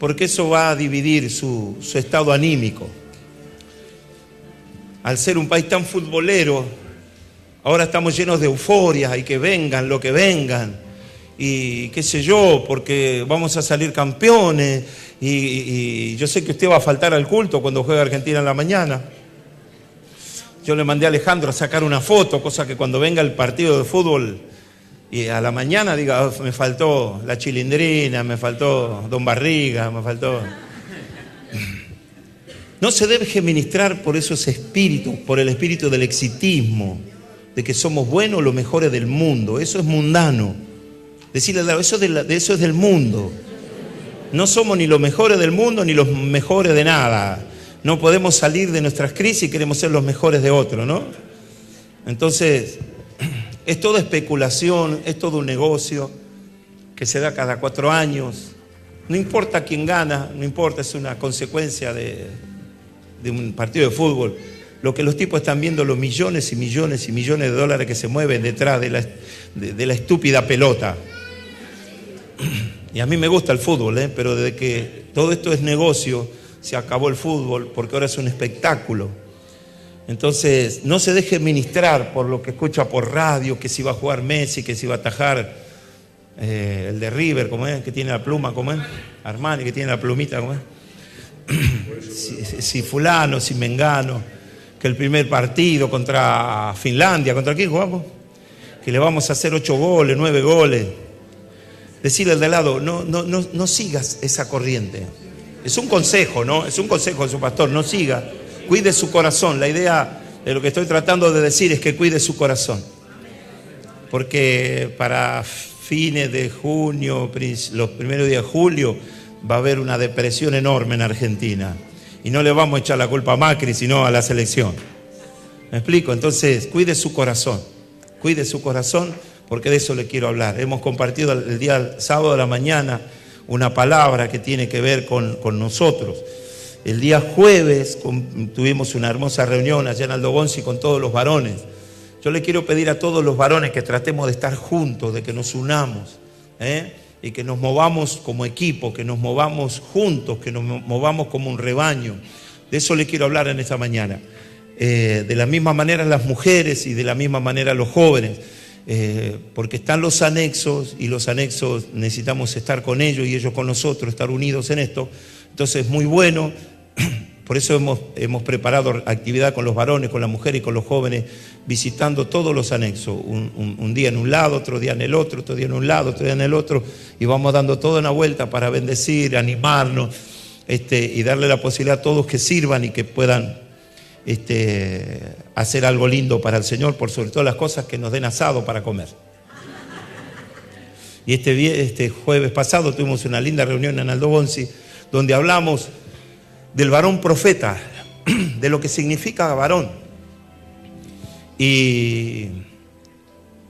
porque eso va a dividir su estado anímico. Al ser un país tan futbolero, ahora estamos llenos de euforia y que vengan lo que vengan, y qué sé yo, porque vamos a salir campeones, y yo sé que usted va a faltar al culto cuando juega Argentina en la mañana. Yo le mandé a Alejandro a sacar una foto, cosa que cuando venga el partido de fútbol y a la mañana diga, oh, me faltó la Chilindrina, me faltó Don Barriga, me faltó... No se deje ministrar por esos espíritus, por el espíritu del exitismo, de que somos buenos, los mejores del mundo. Eso es mundano. Decirle, eso es del mundo. No somos ni los mejores del mundo ni los mejores de nada. No podemos salir de nuestras crisis y queremos ser los mejores de otro, ¿no? Entonces, es toda especulación, es todo un negocio que se da cada 4 años. No importa quién gana, no importa, es una consecuencia de un partido de fútbol. Lo que los tipos están viendo, los millones y millones y millones de dólares que se mueven detrás de la estúpida pelota. Y a mí me gusta el fútbol, pero desde que todo esto es negocio, se acabó el fútbol, porque ahora es un espectáculo. Entonces, no se deje ministrar por lo que escucha por radio, que si va a jugar Messi, que si va a atajar el de River, ¿cómo es? Que tiene la pluma, ¿cómo es? Armani, que tiene la plumita, ¿cómo es? Si fulano, si mengano, que el primer partido contra Finlandia, ¿contra quién jugamos? Que le vamos a hacer 8 goles, 9 goles. Decirle al de al lado, no sigas esa corriente. Es un consejo, ¿no? Es un consejo de su pastor, no siga. Cuide su corazón. La idea de lo que estoy tratando de decir es que cuide su corazón. Porque para fines de junio, los primeros días de julio, va a haber una depresión enorme en Argentina. Y no le vamos a echar la culpa a Macri, sino a la selección. ¿Me explico? Entonces, cuide su corazón. Cuide su corazón, porque de eso le quiero hablar. Hemos compartido el día sábado de la mañana una palabra que tiene que ver con nosotros. El día jueves tuvimos una hermosa reunión allá en Aldo Bonzi con todos los varones. Yo le quiero pedir a todos los varones que tratemos de estar juntos, de que nos unamos, y que nos movamos como equipo, que nos movamos juntos, que nos movamos como un rebaño. De eso le quiero hablar en esta mañana. De la misma manera las mujeres y de la misma manera los jóvenes, porque están los anexos y los anexos necesitamos estar con ellos y ellos con nosotros, estar unidos en esto. Entonces es muy bueno, por eso hemos preparado actividad con los varones, con las mujeres y con los jóvenes, visitando todos los anexos, un día en un lado, otro día en el otro día en un lado, otro día en el otro, y vamos dando toda una vuelta para bendecir, animarnos, y darle la posibilidad a todos que sirvan y que puedan hacer algo lindo para el Señor, por sobre todas las cosas que nos den asado para comer. Y este jueves pasado tuvimos una linda reunión en Aldo Bonzi, donde hablamos del varón profeta, de lo que significa varón. Y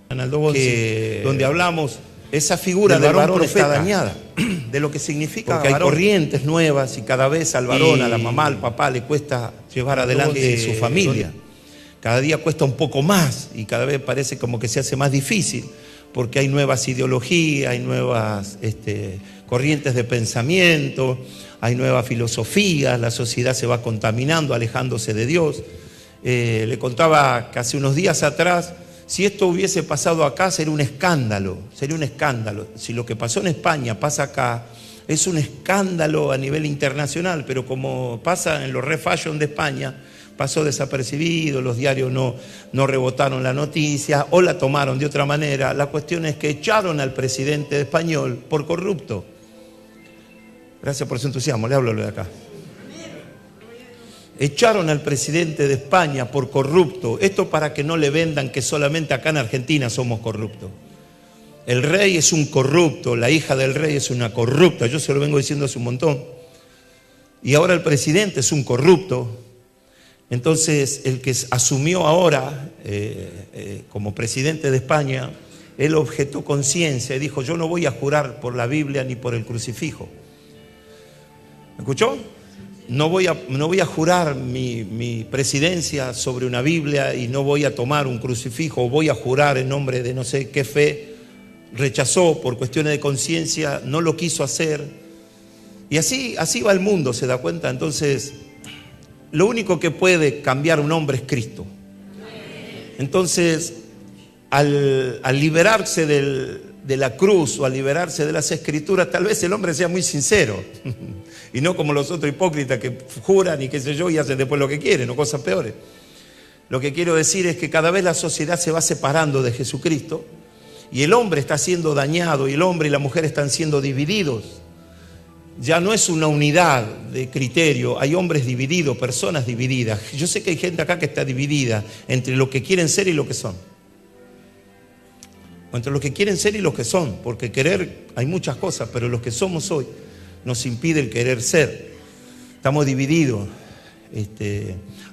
en Aldo Bonzi, donde hablamos, esa figura del varón profeta está dañada, de lo que significa porque varón. Hay corrientes nuevas y cada vez al varón, a la mamá, al papá le cuesta llevar adelante su familia. Cada día cuesta un poco más y cada vez parece como que se hace más difícil, porque hay nuevas ideologías, hay nuevas corrientes de pensamiento, hay nuevas filosofías, la sociedad se va contaminando, alejándose de Dios. Le contaba que hace unos días atrás, si esto hubiese pasado acá sería un escándalo, Si lo que pasó en España pasa acá, es un escándalo a nivel internacional, pero como pasa en los refashion de España, pasó desapercibido, los diarios no rebotaron la noticia o la tomaron de otra manera. La cuestión es que echaron al presidente español por corrupto. Gracias por su entusiasmo, le hablo de acá. Echaron al presidente de España por corrupto. Esto para que no le vendan que solamente acá en Argentina somos corruptos. El rey es un corrupto, la hija del rey es una corrupta. Yo se lo vengo diciendo hace un montón. Y ahora el presidente es un corrupto. Entonces, el que asumió ahora como presidente de España, él objetó conciencia y dijo, yo no voy a jurar por la Biblia ni por el crucifijo. ¿Me escuchó? No voy a jurar mi presidencia sobre una Biblia y no voy a tomar un crucifijo o voy a jurar en nombre de no sé qué fe. Rechazó por cuestiones de conciencia, no lo quiso hacer Y así va el mundo, ¿se da cuenta? Entonces, lo único que puede cambiar un hombre es Cristo. Entonces, al liberarse de la cruz o al liberarse de las escrituras, tal vez el hombre sea muy sincero y no como los otros hipócritas que juran y qué sé yo y hacen después lo que quieren o cosas peores. Lo que quiero decir es que cada vez la sociedad se va separando de Jesucristo y el hombre está siendo dañado y el hombre y la mujer están siendo divididos. Ya no es una unidad de criterio, hay hombres divididos, personas divididas. Yo sé que hay gente acá que está dividida entre lo que quieren ser y lo que son. O entre lo que quieren ser y lo que son, porque querer hay muchas cosas, pero lo que somos hoy nos impide el querer ser. Estamos divididos,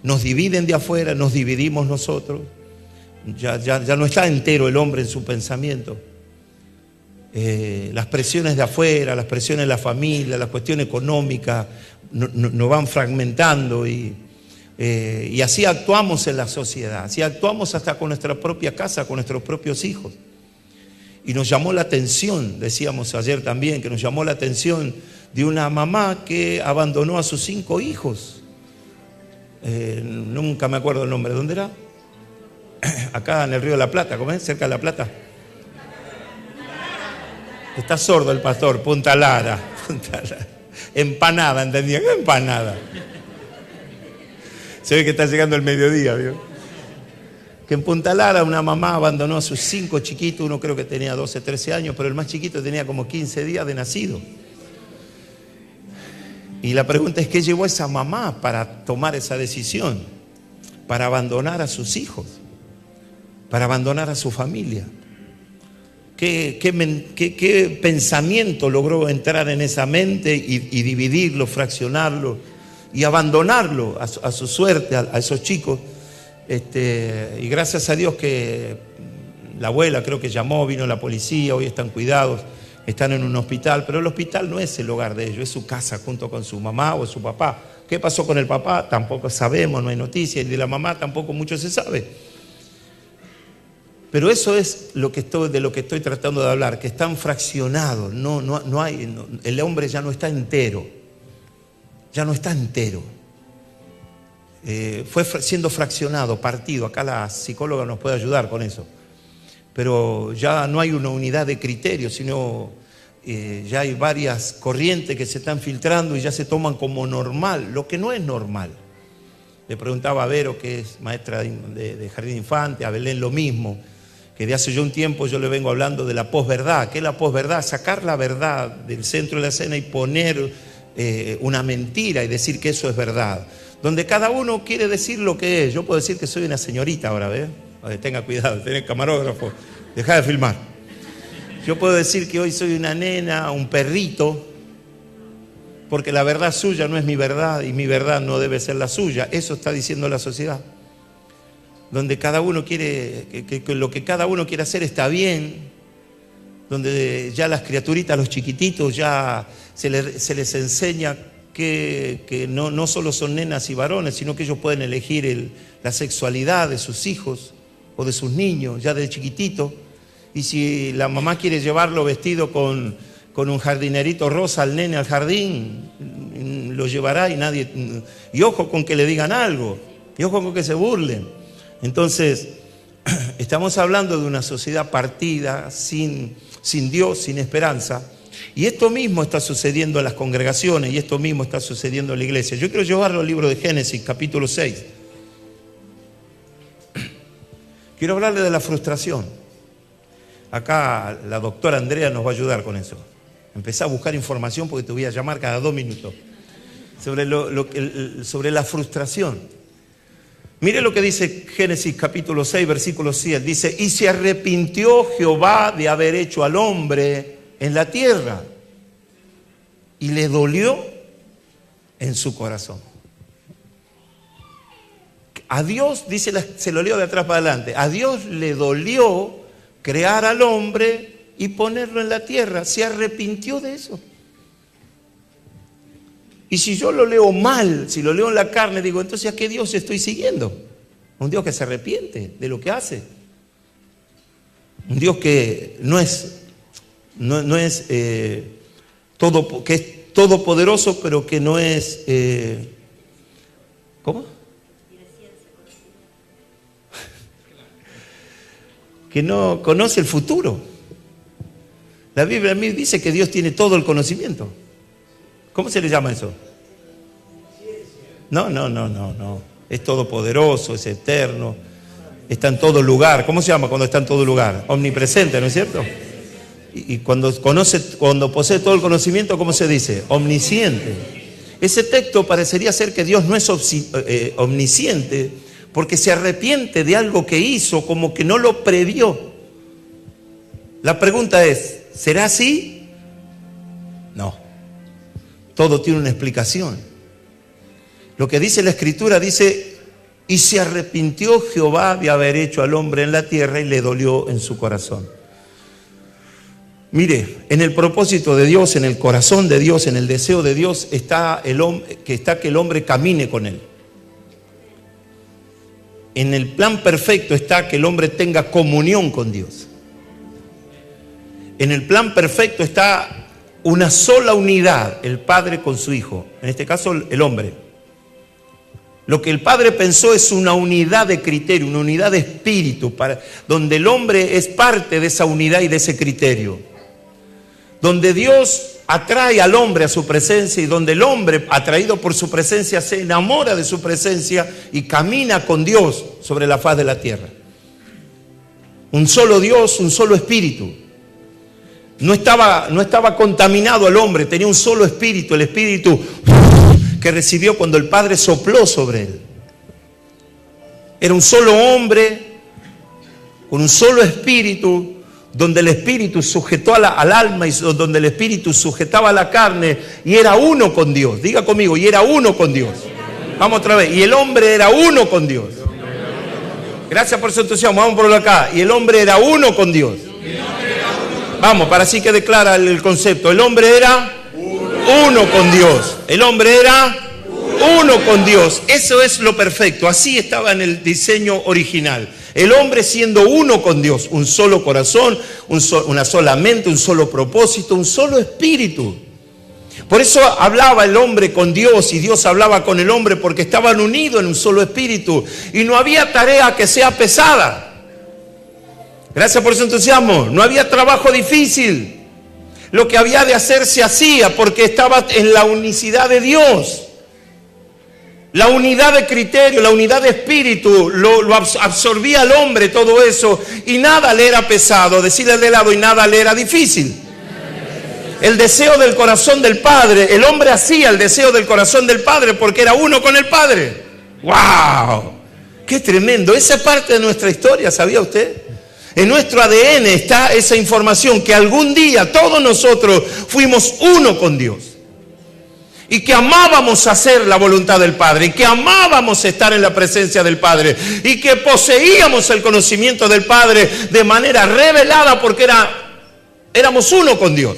nos dividen de afuera, nos dividimos nosotros. Ya no está entero el hombre en su pensamiento. Las presiones de afuera, las presiones de la familia, la cuestión económica nos van fragmentando y así actuamos en la sociedad, así actuamos hasta con nuestra propia casa, con nuestros propios hijos. Y nos llamó la atención, decíamos ayer también, que nos llamó la atención de una mamá que abandonó a sus 5 hijos. Nunca me acuerdo el nombre, ¿dónde era? Acá en el Río de la Plata, ¿cómo es? Cerca de La Plata. Está sordo el pastor, Punta Lara. Empanada, ¿entendía? ¿Qué empanada? Se ve que está llegando el mediodía, ¿vio? Que en Punta Lara una mamá abandonó a sus 5 chiquitos, uno creo que tenía 12, 13 años, pero el más chiquito tenía como 15 días de nacido. Y la pregunta es, ¿qué llevó a esa mamá para tomar esa decisión? Para abandonar a sus hijos, para abandonar a su familia. ¿Qué pensamiento logró entrar en esa mente y dividirlo, fraccionarlo y abandonarlo a su suerte, a esos chicos? Y gracias a Dios que la abuela creo que llamó, vino la policía, hoy están cuidados, están en un hospital, pero el hospital no es el hogar de ellos, es su casa junto con su mamá o su papá. ¿Qué pasó con el papá? Tampoco sabemos, no hay noticias, y de la mamá tampoco mucho se sabe. Pero eso es de lo que estoy tratando de hablar, que están fraccionados, el hombre ya no está entero, fue siendo fraccionado, partido. Acá la psicóloga nos puede ayudar con eso, pero ya no hay una unidad de criterio, sino ya hay varias corrientes que se están filtrando y ya se toman como normal, lo que no es normal. Le preguntaba a Vero, que es maestra de jardín de infantes, a Belén lo mismo, que de hace ya un tiempo yo le vengo hablando de la posverdad. ¿Qué es la posverdad? Sacar la verdad del centro de la escena y poner una mentira y decir que eso es verdad. Donde cada uno quiere decir lo que es. Yo puedo decir que soy una señorita ahora, ¿ves? Tenga cuidado, tenés camarógrafo, dejá de filmar. Yo puedo decir que hoy soy una nena, un perrito, porque la verdad suya no es mi verdad y mi verdad no debe ser la suya. Eso está diciendo la sociedad. Donde cada uno quiere, que lo que cada uno quiere hacer está bien, donde ya las criaturitas, los chiquititos, ya se les enseña que no solo son nenas y varones, sino que ellos pueden elegir la sexualidad de sus hijos o de sus niños, ya de chiquitito. Y si la mamá quiere llevarlo vestido con un jardinerito rosa al nene al jardín, lo llevará y ojo con que le digan algo, y ojo con que se burlen. Entonces, estamos hablando de una sociedad partida, sin Dios, sin esperanza. Y esto mismo está sucediendo en las congregaciones y esto mismo está sucediendo en la iglesia. Yo quiero llevarlo al libro de Génesis, capítulo 6. Quiero hablarle de la frustración. Acá la doctora Andrea nos va a ayudar con eso. Empecé a buscar información porque te voy a llamar cada 2 minutos. Sobre la frustración. Mire lo que dice Génesis capítulo 6, versículo 7. Dice, y se arrepintió Jehová de haber hecho al hombre en la tierra y le dolió en su corazón. A Dios, dice, se lo leo de atrás para adelante, a Dios le dolió crear al hombre y ponerlo en la tierra. Se arrepintió de eso. Y si yo lo leo mal, si lo leo en la carne, digo, entonces ¿a qué Dios estoy siguiendo? Un Dios que se arrepiente de lo que hace. Un Dios que no es todopoderoso, pero que no es... ¿Cómo? Que no conoce el futuro. La Biblia a mí dice que Dios tiene todo el conocimiento. ¿Cómo se le llama eso? No. Es todopoderoso, es eterno, está en todo lugar. ¿Cómo se llama cuando está en todo lugar? Omnipresente, ¿no es cierto? Y cuando posee todo el conocimiento, ¿cómo se dice? Omnisciente. Ese texto parecería ser que Dios no es omnisciente, porque se arrepiente de algo que hizo, como que no lo previó. La pregunta es, ¿será así? No. Todo tiene una explicación. Lo que dice la Escritura dice, y se arrepintió Jehová de haber hecho al hombre en la tierra y le dolió en su corazón. Mire, en el propósito de Dios, en el corazón de Dios, en el deseo de Dios, está que el hombre camine con Él. En el plan perfecto está que el hombre tenga comunión con Dios. En el plan perfecto está una sola unidad, el Padre con su Hijo, en este caso el hombre. Lo que el Padre pensó es una unidad de criterio, una unidad de espíritu, donde el hombre es parte de esa unidad y de ese criterio. Donde Dios atrae al hombre a su presencia y donde el hombre, atraído por su presencia, se enamora de su presencia y camina con Dios sobre la faz de la tierra. Un solo Dios, un solo espíritu. No estaba contaminado el hombre, tenía un solo espíritu, el espíritu que recibió cuando el Padre sopló sobre él. Era un solo hombre, con un solo espíritu, donde el espíritu sujetó al alma y donde el espíritu sujetaba a la carne y era uno con Dios. Diga conmigo, y era uno con Dios. Vamos otra vez, y el hombre era uno con Dios. Gracias por su entusiasmo, vamos por acá. Y el hombre era uno con Dios. Vamos, para así quede clara el concepto. El hombre era uno con Dios. El hombre era uno con Dios. Eso es lo perfecto. Así estaba en el diseño original. El hombre siendo uno con Dios. Un solo corazón, una sola mente, un solo propósito, un solo espíritu. Por eso hablaba el hombre con Dios y Dios hablaba con el hombre, porque estaban unidos en un solo espíritu. Y no había tarea que sea pesada. Gracias por su entusiasmo. No había trabajo difícil. Lo que había de hacer se hacía porque estaba en la unicidad de Dios. La unidad de criterio, la unidad de espíritu, lo absorbía al hombre todo eso. Y nada le era pesado. Decirle al de lado, y nada le era difícil. El deseo del corazón del Padre. El hombre hacía el deseo del corazón del Padre porque era uno con el Padre. ¡Wow! ¡Qué tremendo! Esa es parte de nuestra historia, ¿sabía usted? En nuestro ADN está esa información que algún día todos nosotros fuimos uno con Dios. Y que amábamos hacer la voluntad del Padre. Y que amábamos estar en la presencia del Padre. Y que poseíamos el conocimiento del Padre de manera revelada porque éramos uno con Dios.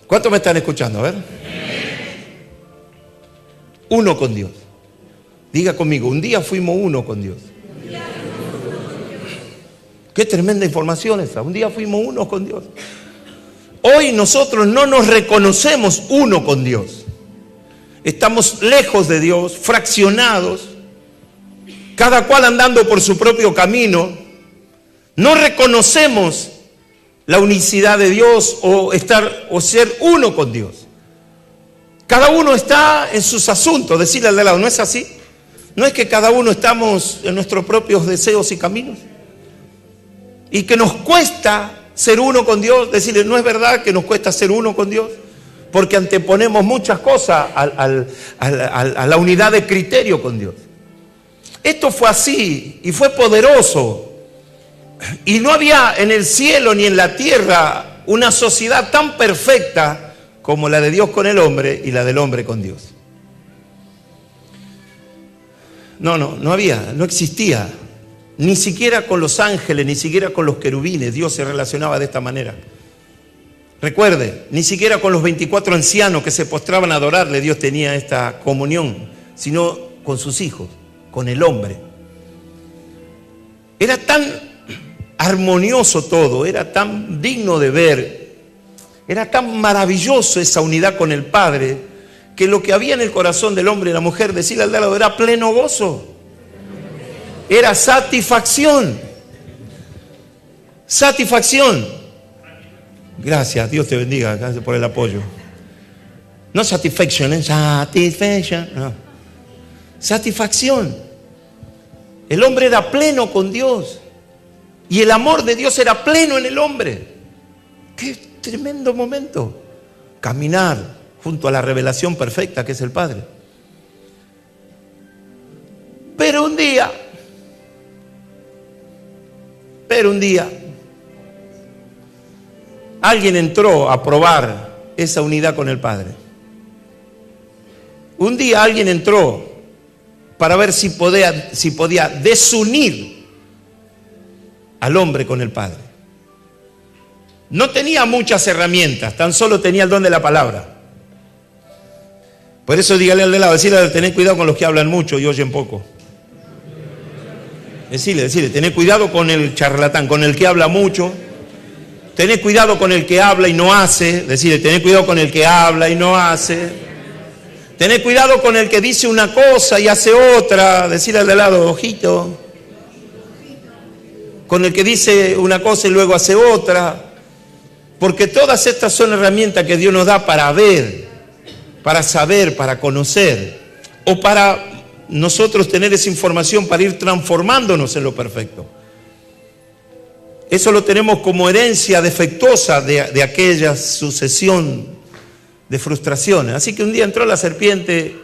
¿Cuántos me están escuchando? A ver. Uno con Dios. Diga conmigo, un día fuimos uno con Dios. Qué tremenda información esa. Un día fuimos uno con Dios. Hoy nosotros no nos reconocemos uno con Dios. Estamos lejos de Dios, fraccionados, cada cual andando por su propio camino. No reconocemos la unicidad de Dios o ser uno con Dios. Cada uno está en sus asuntos. Decirle al de lado, ¿no es así? ¿No es que cada uno estamos en nuestros propios deseos y caminos? Y que nos cuesta ser uno con Dios. Decirle, ¿no es verdad que nos cuesta ser uno con Dios? Porque anteponemos muchas cosas a la unidad de criterio con Dios. Esto fue así y fue poderoso. Y no había en el cielo ni en la tierra una sociedad tan perfecta como la de Dios con el hombre y la del hombre con Dios. No había, no existía. Ni siquiera con los ángeles, ni siquiera con los querubines Dios se relacionaba de esta manera. Recuerde, ni siquiera con los 24 ancianos que se postraban a adorarle Dios tenía esta comunión, sino con sus hijos, con el hombre. Era tan armonioso todo, era tan digno de ver. Era tan maravilloso esa unidad con el Padre, que lo que había en el corazón del hombre y la mujer, decirle al de al lado, era pleno gozo. Era satisfacción. Satisfacción. Gracias, Dios te bendiga, gracias por el apoyo. No satisfaction, ¿eh? Satisfaction. No. Satisfacción. El hombre era pleno con Dios. Y el amor de Dios era pleno en el hombre. ¡Qué tremendo momento! Caminar junto a la revelación perfecta que es el Padre. Pero un día, alguien entró a probar esa unidad con el Padre. Un día alguien entró para ver si podía desunir al hombre con el Padre. No tenía muchas herramientas, tan solo tenía el don de la palabra. Por eso dígale al de lado, decirle, tened cuidado con los que hablan mucho y oyen poco. Decirle, tened cuidado con el charlatán, con el que habla mucho. Tened cuidado con el que habla y no hace. Decirle, tened cuidado con el que habla y no hace. Tened cuidado con el que dice una cosa y hace otra. Decirle al de lado, ojito. Con el que dice una cosa y luego hace otra. Porque todas estas son herramientas que Dios nos da para ver, para saber, para conocer, o para nosotros tener esa información para ir transformándonos en lo perfecto. Eso lo tenemos como herencia defectuosa de aquella sucesión de frustraciones. Así que un día entró la serpiente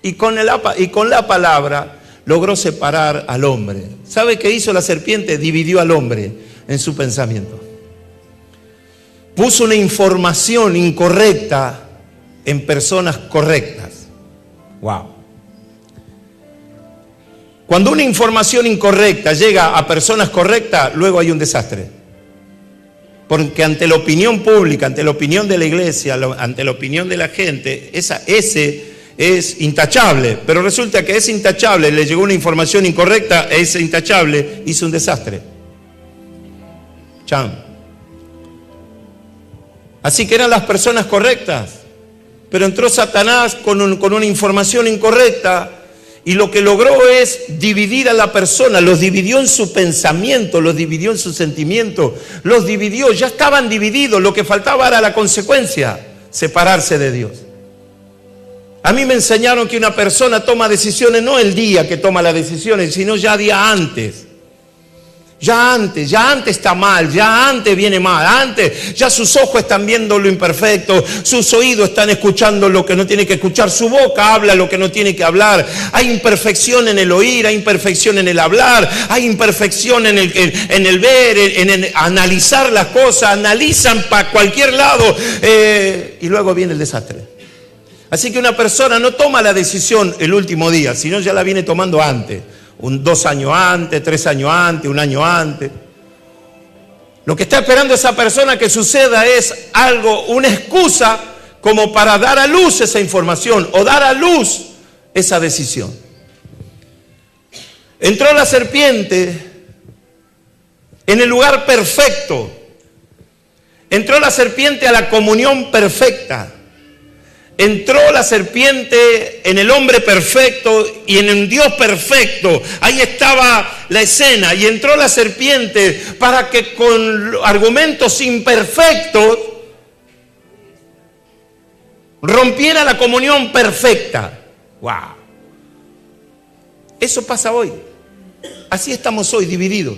y con la palabra logró separar al hombre. ¿Sabe qué hizo la serpiente? Dividió al hombre en su pensamiento. Puso una información incorrecta en personas correctas. Wow. Cuando una información incorrecta llega a personas correctas, luego hay un desastre. Porque ante la opinión pública, ante la opinión de la iglesia, ante la opinión de la gente, ese es intachable. Pero resulta que ese intachable le llegó una información incorrecta, ese intachable hizo un desastre. Chan. Así que eran las personas correctas. Pero entró Satanás con una información incorrecta y lo que logró es dividir a la persona, los dividió en su pensamiento, los dividió en su sentimiento, los dividió, ya estaban divididos, lo que faltaba era la consecuencia, separarse de Dios. A mí me enseñaron que una persona toma decisiones no el día que toma las decisiones, sino ya día antes. Ya antes está mal, ya antes viene mal, antes ya sus ojos están viendo lo imperfecto, sus oídos están escuchando lo que no tiene que escuchar, su boca habla lo que no tiene que hablar, hay imperfección en el oír, hay imperfección en el hablar, hay imperfección en el ver, en el analizar las cosas, analizan para cualquier lado y luego viene el desastre. Así que una persona no toma la decisión el último día, sino ya la viene tomando antes. 2 años antes, 3 años antes, 1 año antes. Lo que está esperando esa persona que suceda es algo, una excusa como para dar a luz esa información o dar a luz esa decisión. Entró la serpiente en el lugar perfecto. Entró la serpiente a la comunión perfecta. Entró la serpiente en el hombre perfecto y en un Dios perfecto. Ahí estaba la escena. Y entró la serpiente para que con argumentos imperfectos rompiera la comunión perfecta. ¡Wow! Eso pasa hoy. Así estamos hoy, divididos.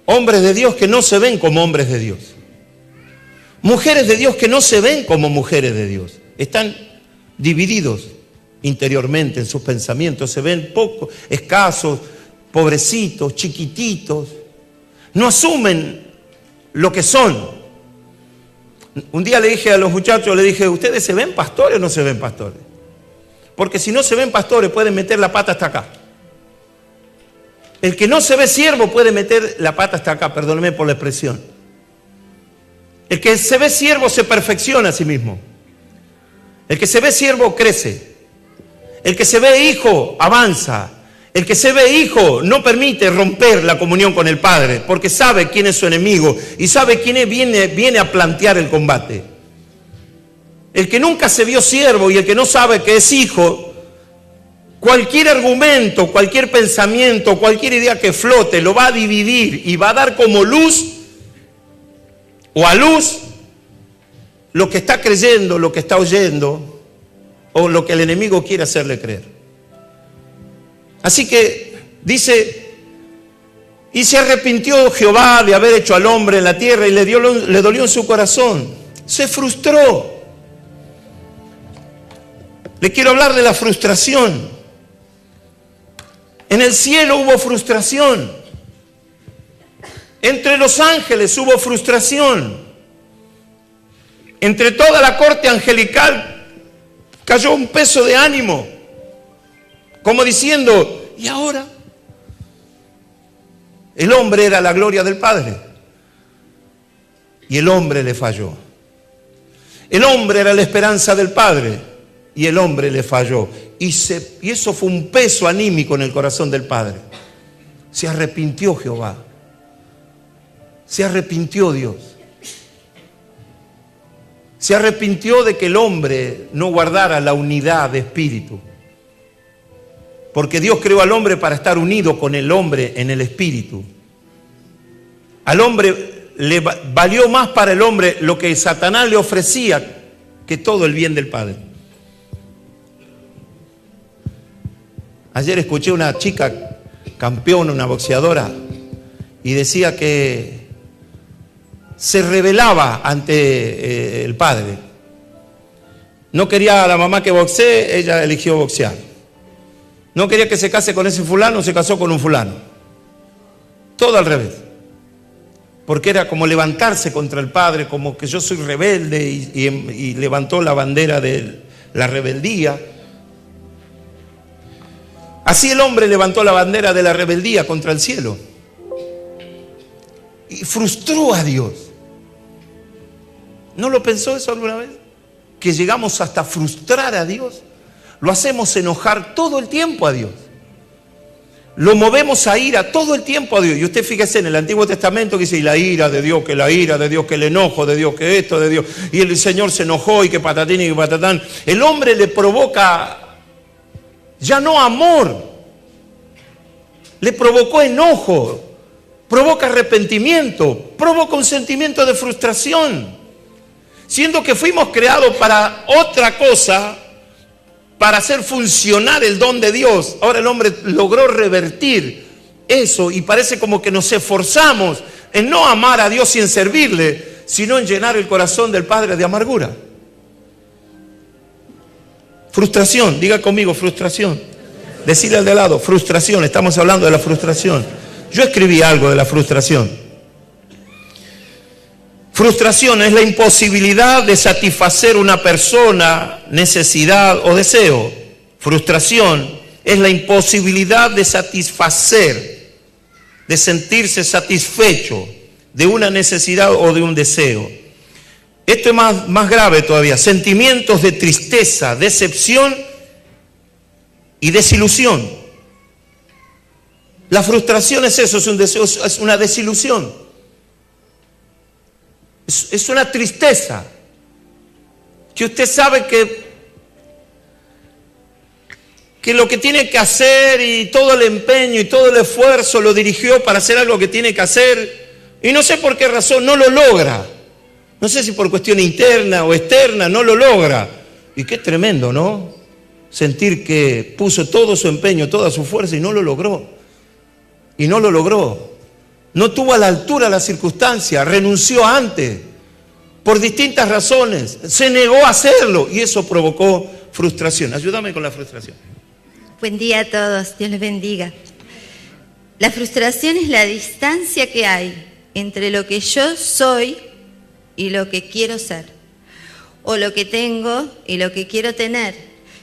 Hombres de Dios que no se ven como hombres de Dios. Mujeres de Dios que no se ven como mujeres de Dios. Están divididos interiormente en sus pensamientos. Se ven poco, escasos, pobrecitos, chiquititos. No asumen lo que son. Un día le dije a los muchachos, le dije, ¿ustedes se ven pastores o no se ven pastores? Porque si no se ven pastores pueden meter la pata hasta acá. El que no se ve siervo puede meter la pata hasta acá, perdónenme por la expresión. El que se ve siervo se perfecciona a sí mismo. El que se ve siervo crece. El que se ve hijo avanza. El que se ve hijo no permite romper la comunión con el Padre, porque sabe quién es su enemigo y sabe quién viene a plantear el combate. El que nunca se vio siervo y el que no sabe que es hijo, cualquier argumento, cualquier pensamiento, cualquier idea que flote, lo va a dividir y va a dar como luz o a luz lo que está creyendo, lo que está oyendo o lo que el enemigo quiere hacerle creer. Así que dice, y se arrepintió Jehová de haber hecho al hombre en la tierra y le dolió en su corazón. Se frustró. Le quiero hablar de la frustración. En el cielo hubo frustración. Entre los ángeles hubo frustración. Entre toda la corte angelical cayó un peso de ánimo. Como diciendo, ¿y ahora? El hombre era la gloria del Padre. Y el hombre le falló. El hombre era la esperanza del Padre. Y el hombre le falló. Y eso fue un peso anímico en el corazón del Padre. Se arrepintió Jehová. Se arrepintió Dios. Se arrepintió de que el hombre no guardara la unidad de espíritu. Porque Dios creó al hombre para estar unido con el hombre en el espíritu. Al hombre le valió más para el hombre lo que Satanás le ofrecía que todo el bien del Padre. Ayer escuché una chica campeona, una boxeadora, y decía que se rebelaba ante el padre. No quería a la mamá que boxee, ella eligió boxear. No quería que se case con ese fulano, se casó con un fulano. Todo al revés. Porque era como levantarse contra el padre, como que yo soy rebelde y levantó la bandera de la rebeldía. Así el hombre levantó la bandera de la rebeldía contra el cielo. Y frustró a Dios. ¿No lo pensó eso alguna vez? Que llegamos hasta frustrar a Dios. Lo hacemos enojar todo el tiempo a Dios. Lo movemos a ira todo el tiempo a Dios. Y usted fíjese en el Antiguo Testamento que dice, y la ira de Dios, que el enojo de Dios, que esto de Dios. Y el Señor se enojó y que patatín y que patatán. El hombre le provoca ya no amor. Le provocó enojo. Provoca arrepentimiento. Provoca un sentimiento de frustración. Siendo que fuimos creados para otra cosa, para hacer funcionar el don de Dios. Ahora el hombre logró revertir eso y parece como que nos esforzamos en no amar a Dios y en servirle, sino en llenar el corazón del Padre de amargura. Frustración, diga conmigo, frustración. Decirle al de al lado, frustración, estamos hablando de la frustración. Yo escribí algo de la frustración. Frustración es la imposibilidad de satisfacer una persona, necesidad o deseo. Frustración es la imposibilidad de satisfacer, de sentirse satisfecho de una necesidad o de un deseo. Esto es más grave todavía. Sentimientos de tristeza, decepción y desilusión. La frustración es eso, es un deseo, es una desilusión. Es una tristeza que usted sabe que lo que tiene que hacer y todo el empeño y todo el esfuerzo lo dirigió para hacer algo que tiene que hacer y no sé por qué razón no lo logra. No sé si por cuestión interna o externa no lo logra. Y qué tremendo, ¿no? Sentir que puso todo su empeño, toda su fuerza y no lo logró. Y no lo logró. No tuvo a la altura la circunstancia, renunció antes, por distintas razones, se negó a hacerlo y eso provocó frustración. Ayúdame con la frustración. Buen día a todos, Dios les bendiga. La frustración es la distancia que hay entre lo que yo soy y lo que quiero ser, o lo que tengo y lo que quiero tener.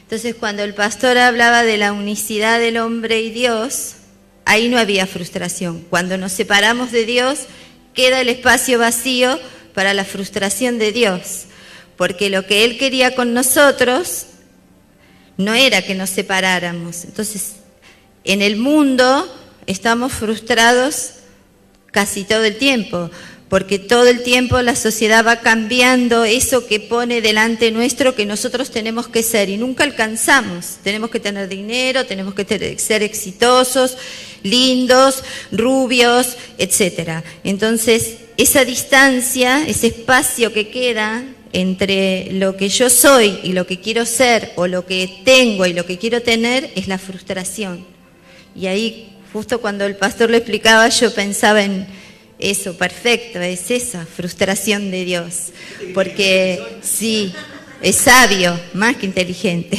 Entonces, cuando el pastor hablaba de la unicidad del hombre y Dios, ahí no había frustración. Cuando nos separamos de Dios, queda el espacio vacío para la frustración de Dios. Porque lo que Él quería con nosotros no era que nos separáramos. Entonces, en el mundo estamos frustrados casi todo el tiempo, porque todo el tiempo la sociedad va cambiando eso que pone delante nuestro que nosotros tenemos que ser y nunca alcanzamos. Tenemos que tener dinero, tenemos que ser exitosos, lindos, rubios, etc. Entonces, esa distancia, ese espacio que queda entre lo que yo soy y lo que quiero ser, o lo que tengo y lo que quiero tener, es la frustración. Y ahí, justo cuando el pastor lo explicaba, yo pensaba en eso, perfecto, es esa frustración de Dios. Porque sí, es sabio, más que inteligente.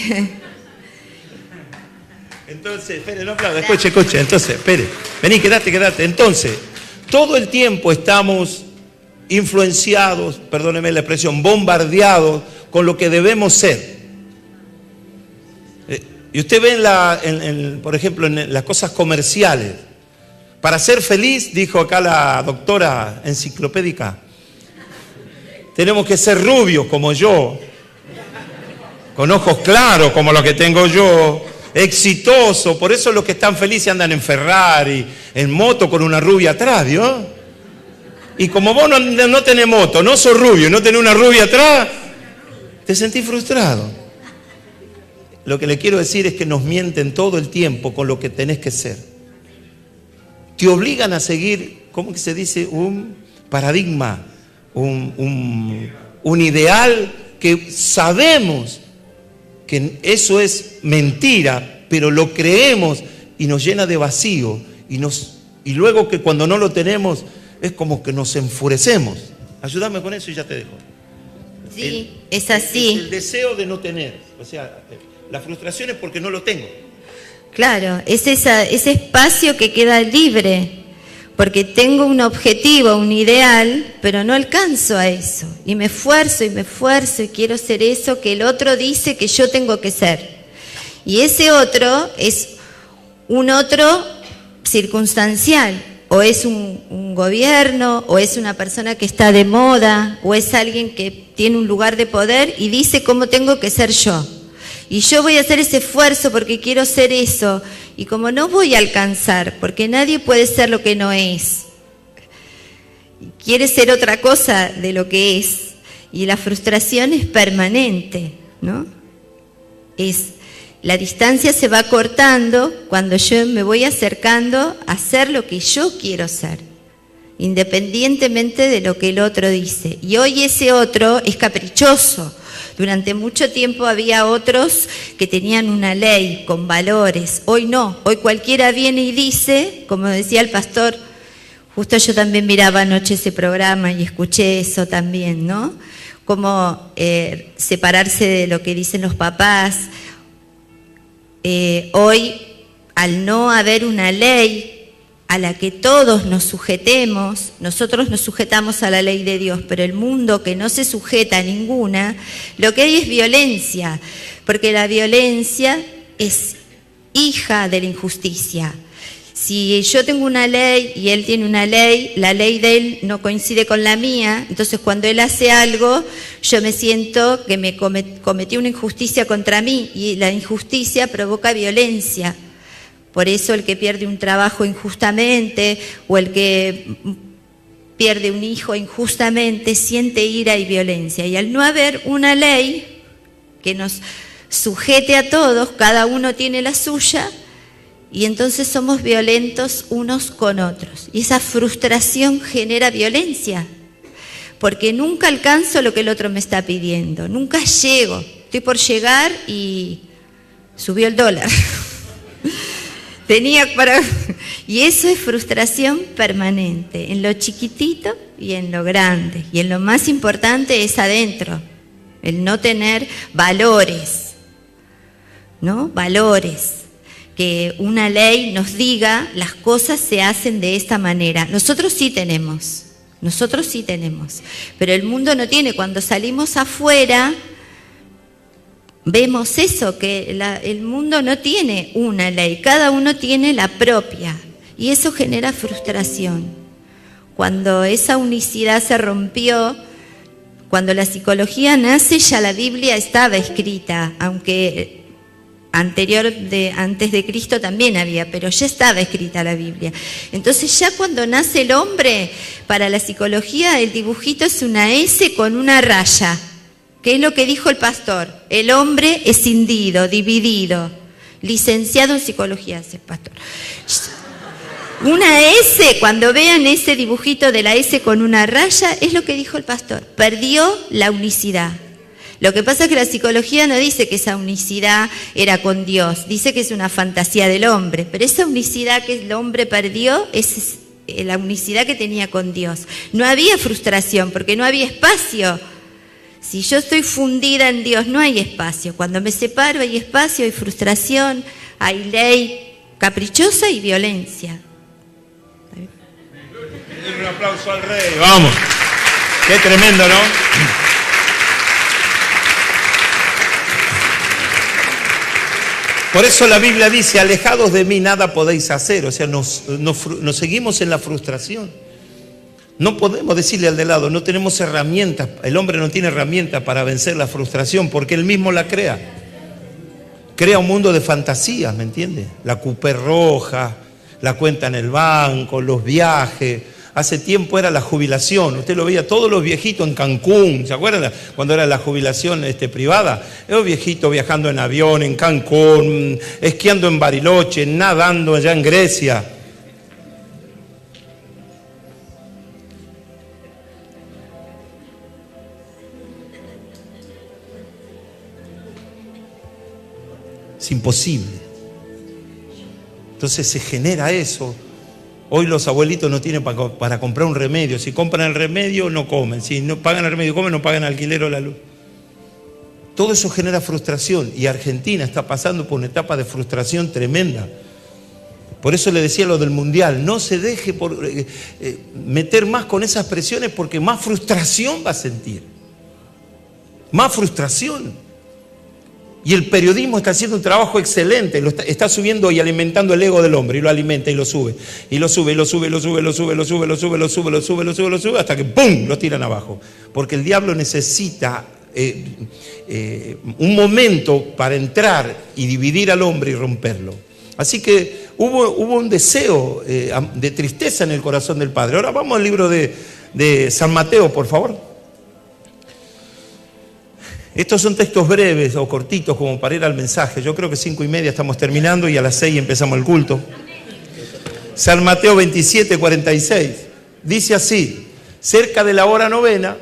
Entonces, espere, no aplauda, escuche. Entonces, espere, vení, quédate. Entonces, todo el tiempo estamos influenciados, perdóneme la expresión, bombardeados con lo que debemos ser. Y usted ve, por ejemplo, en las cosas comerciales. Para ser feliz, dijo acá la doctora enciclopédica, tenemos que ser rubios como yo, con ojos claros como los que tengo yo, exitosos. Por eso los que están felices andan en Ferrari, en moto con una rubia atrás, ¿vio? Y como vos no tenés moto, no sos rubio, no tenés una rubia atrás, te sentís frustrado. Lo que le quiero decir es que nos mienten todo el tiempo con lo que tenés que ser. Te obligan a seguir, ¿cómo que se dice? Un paradigma, un ideal que sabemos que eso es mentira, pero lo creemos y nos llena de vacío. Y luego que cuando no lo tenemos es como que nos enfurecemos. Ayúdame con eso y ya te dejo. Sí, es así. Es el deseo de no tener. O sea, la frustración es porque no lo tengo. Claro, es ese espacio que queda libre, porque tengo un objetivo, un ideal, pero no alcanzo a eso. Y me esfuerzo y quiero ser eso que el otro dice que yo tengo que ser. Y ese otro es un otro circunstancial, o es un gobierno, o es una persona que está de moda, o es alguien que tiene un lugar de poder y dice cómo tengo que ser yo. Y yo voy a hacer ese esfuerzo porque quiero ser eso. Y como no voy a alcanzar, porque nadie puede ser lo que no es, quiere ser otra cosa de lo que es. Y la frustración es permanente, ¿no? La distancia se va cortando cuando yo me voy acercando a ser lo que yo quiero ser, independientemente de lo que el otro dice. Y hoy ese otro es caprichoso. Durante mucho tiempo había otros que tenían una ley con valores. Hoy no, hoy cualquiera viene y dice, como decía el pastor, justo yo también miraba anoche ese programa y escuché eso también, ¿no? Como separarse de lo que dicen los papás. Hoy, al no haber una ley a la que todos nos sujetemos, nosotros nos sujetamos a la ley de Dios, pero el mundo que no se sujeta a ninguna, lo que hay es violencia, porque la violencia es hija de la injusticia. Si yo tengo una ley y él tiene una ley, la ley de él no coincide con la mía, entonces cuando él hace algo, yo me siento que me cometió una injusticia contra mí, y la injusticia provoca violencia. Por eso el que pierde un trabajo injustamente o el que pierde un hijo injustamente siente ira y violencia. Y al no haber una ley que nos sujete a todos, cada uno tiene la suya, y entonces somos violentos unos con otros. Y esa frustración genera violencia, porque nunca alcanzo lo que el otro me está pidiendo, nunca llego. Estoy por llegar y subió el dólar. Y eso es frustración permanente, en lo chiquitito y en lo grande. Y en lo más importante es adentro, el no tener valores, ¿no? Valores. Que una ley nos diga las cosas se hacen de esta manera. Nosotros sí tenemos, pero el mundo no tiene. Cuando salimos afuera, vemos eso, que el mundo no tiene una ley, cada uno tiene la propia, y eso genera frustración. Cuando esa unicidad se rompió, cuando la psicología nace, ya la Biblia estaba escrita, aunque antes de Cristo también había, pero ya estaba escrita la Biblia. Entonces ya cuando nace el hombre, para la psicología el dibujito es una S con una raya, que es lo que dijo el pastor. El hombre escindido, dividido, licenciado en psicología, ese pastor. Una S, cuando vean ese dibujito de la S con una raya, es lo que dijo el pastor. Perdió la unicidad. Lo que pasa es que la psicología no dice que esa unicidad era con Dios, dice que es una fantasía del hombre, pero esa unicidad que el hombre perdió es la unicidad que tenía con Dios. No había frustración porque no había espacio. Si yo estoy fundida en Dios, no hay espacio. Cuando me separo hay espacio, hay frustración, hay ley caprichosa y violencia. Un aplauso al rey, vamos. Qué tremendo, ¿no? Por eso la Biblia dice, alejados de mí nada podéis hacer. O sea, nos seguimos en la frustración. No podemos decirle al de lado, no tenemos herramientas. El hombre no tiene herramientas para vencer la frustración porque él mismo la crea. Crea un mundo de fantasías, ¿me entiende? La cupé roja, la cuenta en el banco, los viajes. Hace tiempo era la jubilación, usted lo veía, todos los viejitos en Cancún, ¿se acuerdan? Cuando era la jubilación privada, los viejitos viajando en avión, en Cancún, esquiando en Bariloche, nadando allá en Grecia. Es imposible. Entonces se genera eso. Hoy los abuelitos no tienen para comprar un remedio. Si compran el remedio, no comen. Si no pagan el remedio, comen, no pagan alquiler o la luz. Todo eso genera frustración. Y Argentina está pasando por una etapa de frustración tremenda. Por eso le decía lo del mundial. No se deje meter más con esas presiones porque más frustración va a sentir. Más frustración. Y el periodismo está haciendo un trabajo excelente, está subiendo y alimentando el ego del hombre, y lo alimenta y lo sube, y lo sube, y lo sube, lo sube, lo sube, lo sube, lo sube, lo sube, lo sube, lo sube, lo sube, hasta que ¡pum!, lo tiran abajo. Porque el diablo necesita un momento para entrar y dividir al hombre y romperlo. Así que hubo un deseo de tristeza en el corazón del Padre. Ahora vamos al libro de San Mateo, por favor. Estos son textos breves o cortitos como para ir al mensaje. Yo creo que 5:30 estamos terminando y a las 6 empezamos el culto. San Mateo 27:46. Dice así: cerca de la hora novena,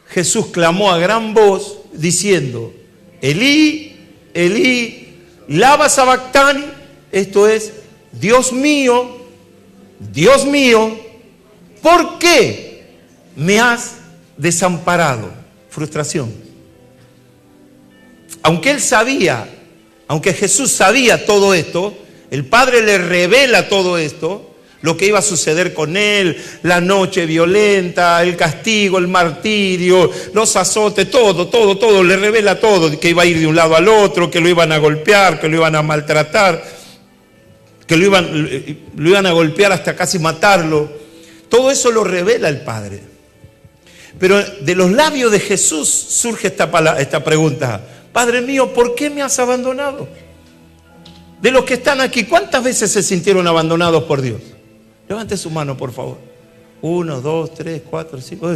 Jesús clamó a gran voz diciendo: Elí, Elí, lama sabactani. Esto es: Dios mío, ¿por qué me has desamparado? Frustración. Aunque Jesús sabía todo esto, el Padre le revela todo esto, lo que iba a suceder con él, la noche violenta, el castigo, el martirio, los azotes, todo, le revela todo, que iba a ir de un lado al otro, que lo iban a golpear, que lo iban a maltratar, que lo iban a golpear hasta casi matarlo. Todo eso lo revela el Padre. Pero de los labios de Jesús surge esta pregunta: Padre mío, ¿por qué me has abandonado? De los que están aquí, ¿cuántas veces se sintieron abandonados por Dios? Levante su mano, por favor. 1, 2, 3, 4, 5.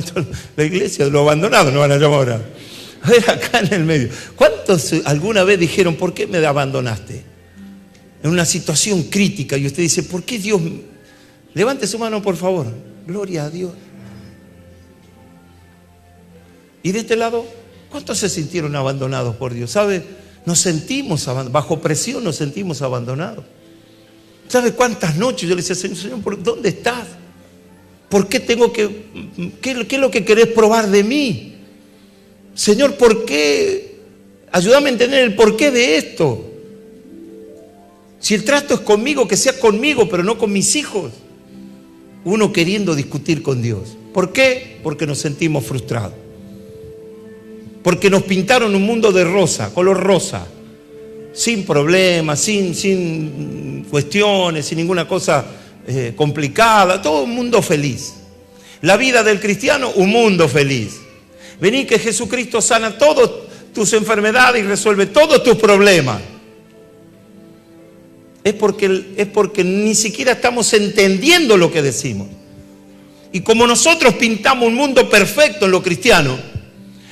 La iglesia de los abandonados no van a llamar ahora. A ver, acá en el medio. ¿Cuántos alguna vez dijeron, ¿por qué me abandonaste? En una situación crítica y usted dice, ¿por qué Dios? Levante su mano, por favor. Gloria a Dios. ¿Y de este lado? ¿Cuántos se sintieron abandonados por Dios? ¿Sabe? Nos sentimos bajo presión, nos sentimos abandonados. ¿Sabe cuántas noches yo le decía, Señor, ¿dónde estás? ¿Por qué tengo qué es lo que querés probar de mí? Señor, ¿por qué? Ayúdame a entender el porqué de esto. Si el trato es conmigo, que sea conmigo, pero no con mis hijos. Uno queriendo discutir con Dios. ¿Por qué? Porque nos sentimos frustrados. Porque nos pintaron un mundo de rosa, color rosa, sin problemas, sin cuestiones, sin ninguna cosa complicada, todo un mundo feliz. La vida del cristiano, un mundo feliz. Vení que Jesucristo sana todas tus enfermedades y resuelve todos tus problemas. es porque ni siquiera estamos entendiendo lo que decimos. Y como nosotros pintamos un mundo perfecto en lo cristiano,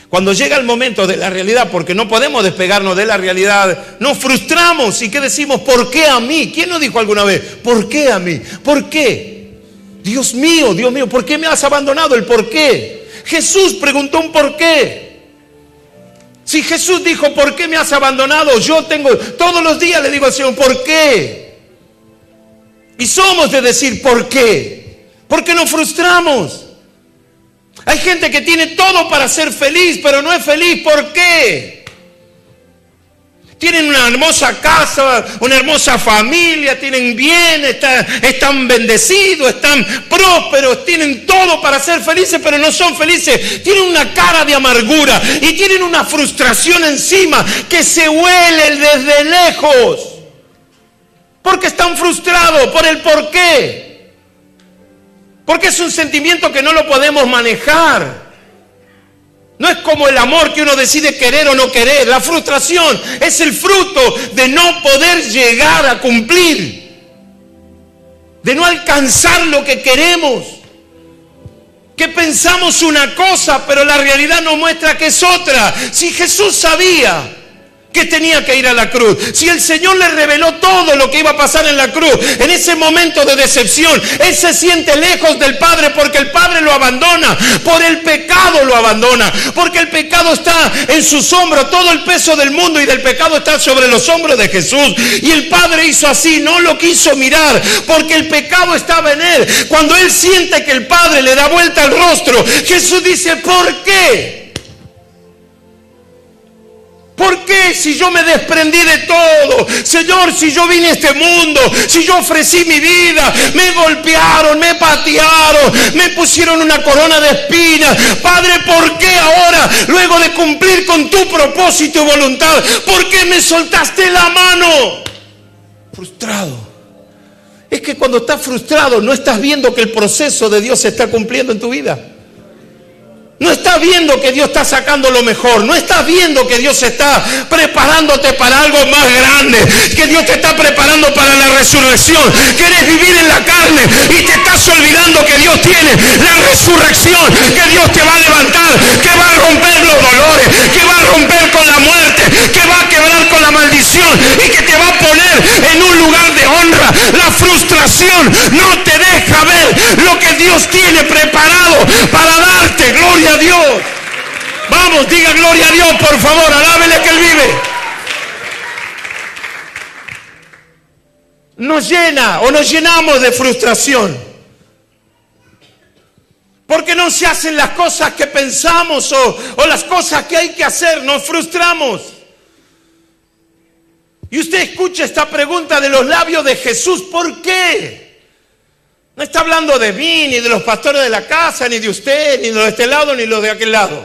cuando llega el momento de la realidad, porque no podemos despegarnos de la realidad, nos frustramos. ¿Y qué decimos? ¿Por qué a mí? ¿Quién nos dijo alguna vez? ¿Por qué a mí? ¿Por qué? Dios mío, ¿por qué me has abandonado? ¿El por qué? Jesús preguntó un por qué. Si Jesús dijo, ¿por qué me has abandonado? Todos los días le digo al Señor, ¿por qué? Y somos de decir, ¿por qué? Porque nos frustramos. Hay gente que tiene todo para ser feliz, pero no es feliz. ¿Por qué? Tienen una hermosa casa, una hermosa familia, tienen bien, están bendecidos, están prósperos, tienen todo para ser felices, pero no son felices. Tienen una cara de amargura y tienen una frustración encima que se huele desde lejos. Porque están frustrados por el por qué. Porque es un sentimiento que no lo podemos manejar. No es como el amor que uno decide querer o no querer. La frustración es el fruto de no poder llegar a cumplir, de no alcanzar lo que queremos. Que pensamos una cosa, pero la realidad nos muestra que es otra. Si Jesús sabía que tenía que ir a la cruz, si el Señor le reveló todo lo que iba a pasar en la cruz, en ese momento de decepción, Él se siente lejos del Padre porque el Padre lo abandona, por el pecado lo abandona, porque el pecado está en sus hombros, todo el peso del mundo y del pecado está sobre los hombros de Jesús. Y el Padre hizo así, no lo quiso mirar, porque el pecado estaba en Él. Cuando Él siente que el Padre le da vuelta al rostro, Jesús dice, ¿por qué? ¿Por qué si yo me desprendí de todo? Señor, si yo vine a este mundo, si yo ofrecí mi vida, me golpearon, me patearon, me pusieron una corona de espinas. Padre, ¿por qué ahora, luego de cumplir con tu propósito y voluntad, por qué me soltaste la mano? Frustrado. Es que cuando estás frustrado no estás viendo que el proceso de Dios se está cumpliendo en tu vida. No estás viendo que Dios está sacando lo mejor. No estás viendo que Dios está preparándote para algo más grande. Que Dios te está preparando para la resurrección. Quieres vivir en la carne y te estás olvidando que Dios tiene la resurrección. Que Dios te va a levantar. Que va a romper los dolores. Que va a romper con la muerte. Que va a quebrar con la maldición. Y que te va a poner en un lugar de honra. La frustración no te deja ver lo que Dios tiene preparado para darte. Gloria a Dios. Vamos, diga gloria a Dios, por favor, alábele que Él vive. Nos llena o nos llenamos de frustración porque no se hacen las cosas que pensamos o las cosas que hay que hacer. Nos frustramos. Y usted escucha esta pregunta de los labios de Jesús, ¿por qué? No está hablando de mí, ni de los pastores de la casa, ni de usted, ni de los de este lado, ni de los de aquel lado.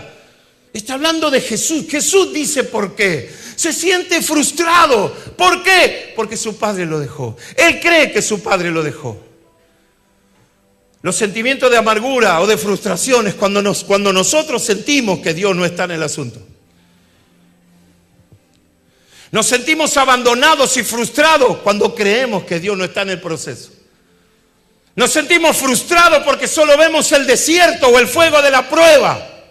Está hablando de Jesús. Jesús dice por qué. Se siente frustrado. ¿Por qué? Porque su padre lo dejó. Él cree que su padre lo dejó. Los sentimientos de amargura o de frustración es cuando nosotros sentimos que Dios no está en el asunto. Nos sentimos abandonados y frustrados cuando creemos que Dios no está en el proceso. Nos sentimos frustrados porque solo vemos el desierto o el fuego de la prueba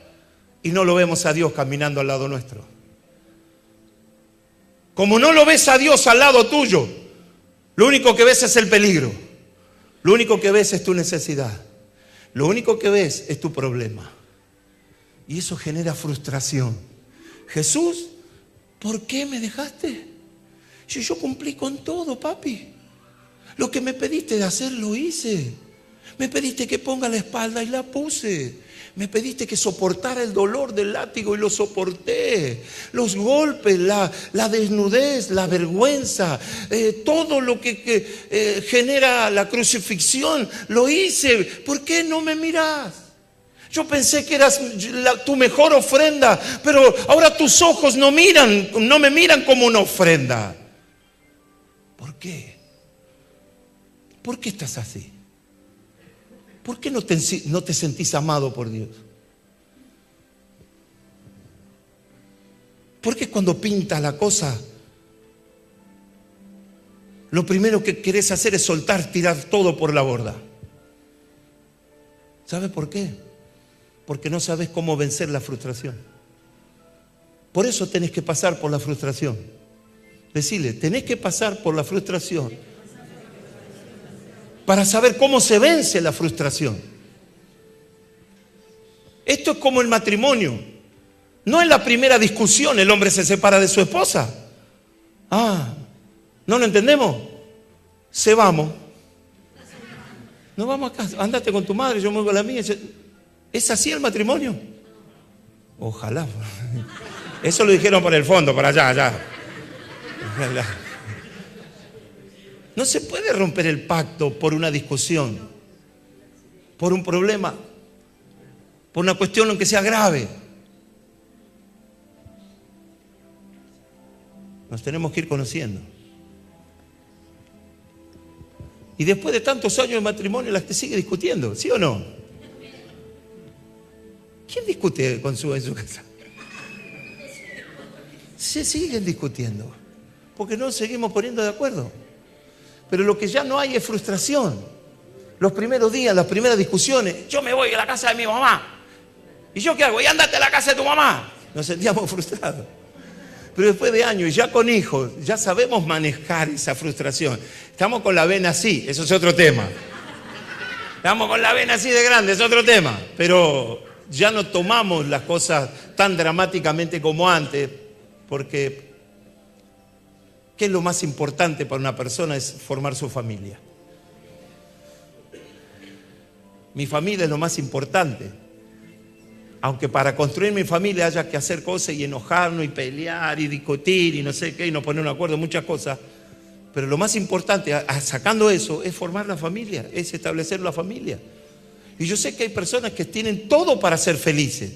y no lo vemos a Dios caminando al lado nuestro. Como no lo ves a Dios al lado tuyo, lo único que ves es el peligro. Lo único que ves es tu necesidad. Lo único que ves es tu problema. Y eso genera frustración. Jesús, ¿por qué me dejaste? Si yo cumplí con todo, papi. Lo que me pediste de hacer lo hice. Me pediste que ponga la espalda y la puse. Me pediste que soportara el dolor del látigo y lo soporté. Los golpes, la desnudez, la vergüenza, todo lo que genera la crucifixión, lo hice. ¿Por qué no me mirás? Yo pensé que eras tu mejor ofrenda, pero ahora tus ojos no me miran como una ofrenda. ¿Por qué? ¿Por qué estás así? ¿Por qué no te sentís amado por Dios? ¿Por qué cuando pinta la cosa lo primero que querés hacer es soltar, tirar todo por la borda. ¿Sabes por qué? Porque no sabes cómo vencer la frustración. Por eso tenés que pasar por la frustración. Decirle, tenés que pasar por la frustración para saber cómo se vence la frustración. Esto es como el matrimonio. No en la primera discusión el hombre se separa de su esposa. ¿No lo entendemos? Se vamos. No vamos a casa. Ándate con tu madre, yo me voy con la mía. ¿Es así el matrimonio? Ojalá. Eso lo dijeron por el fondo, por allá. No se puede romper el pacto por una discusión, por un problema, por una cuestión aunque sea grave. Nos tenemos que ir conociendo. Y después de tantos años de matrimonio, la gente sigue discutiendo, ¿sí o no? ¿Quién discute en su casa? Se siguen discutiendo, porque no nos seguimos poniendo de acuerdo. Pero lo que ya no hay es frustración. Los primeros días, las primeras discusiones, yo me voy a la casa de mi mamá. ¿Y yo qué hago? Y ándate a la casa de tu mamá. Nos sentíamos frustrados. Pero después de años, ya con hijos, ya sabemos manejar esa frustración. Estamos con la vena así, eso es otro tema. Estamos con la vena así de grande, es otro tema. Pero ya no tomamos las cosas tan dramáticamente como antes, porque ¿qué es lo más importante para una persona? Es formar su familia. Mi familia es lo más importante. Aunque para construir mi familia haya que hacer cosas y enojarnos y pelear y discutir y no sé qué y no poner un acuerdo en muchas cosas, pero lo más importante, sacando eso, es formar la familia, es establecer la familia. Y yo sé que hay personas que tienen todo para ser felices,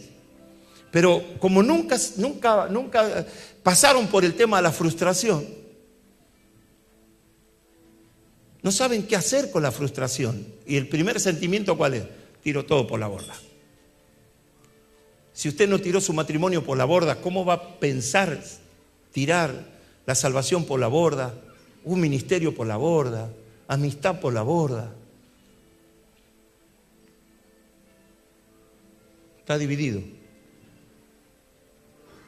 pero como nunca pasaron por el tema de la frustración, no saben qué hacer con la frustración. Y el primer sentimiento, ¿cuál es? Tiro todo por la borda. Si usted no tiró su matrimonio por la borda, ¿cómo va a pensar tirar la salvación por la borda, un ministerio por la borda, amistad por la borda? Está dividido.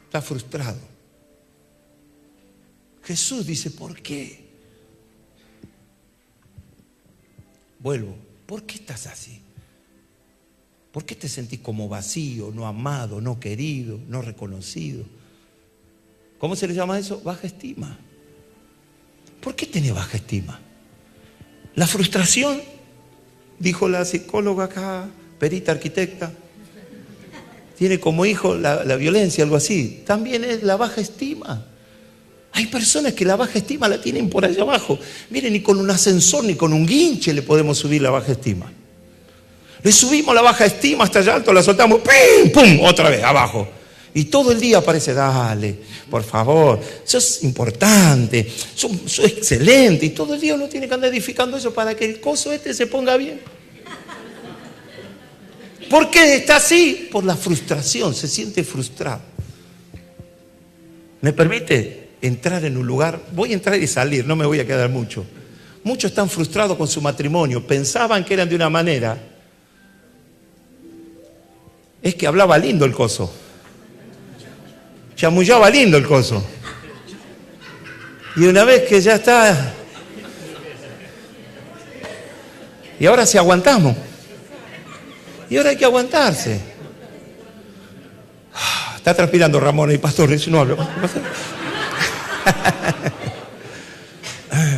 Está frustrado. Jesús dice, ¿por qué? Vuelvo, ¿por qué estás así? ¿Por qué te sentís como vacío, no amado, no querido, no reconocido? ¿Cómo se le llama eso? Baja estima. ¿Por qué tenés baja estima? La frustración, dijo la psicóloga acá, perita arquitecta, tiene como hijo la violencia, algo así. También es la baja estima. Hay personas que la baja estima la tienen por allá abajo. Miren, ni con un ascensor ni con un guinche le podemos subir la baja estima. Le subimos la baja estima hasta allá alto, la soltamos, ¡pum! ¡Pum! Otra vez, abajo. Y todo el día aparece, dale, por favor, eso es importante, eso es excelente. Y todo el día uno tiene que andar edificando eso para que el coso se ponga bien. ¿Por qué está así? Por la frustración, se siente frustrado. ¿Me permite entrar en un lugar? Voy a entrar y salir, no me voy a quedar mucho. Muchos están frustrados con su matrimonio, pensaban que eran de una manera. Es que hablaba lindo el coso. Chamullaba lindo el coso. Y una vez que ya está... Y ahora sí aguantamos. Y ahora hay que aguantarse. Está transpirando Ramón y pastor, dice, no hablo.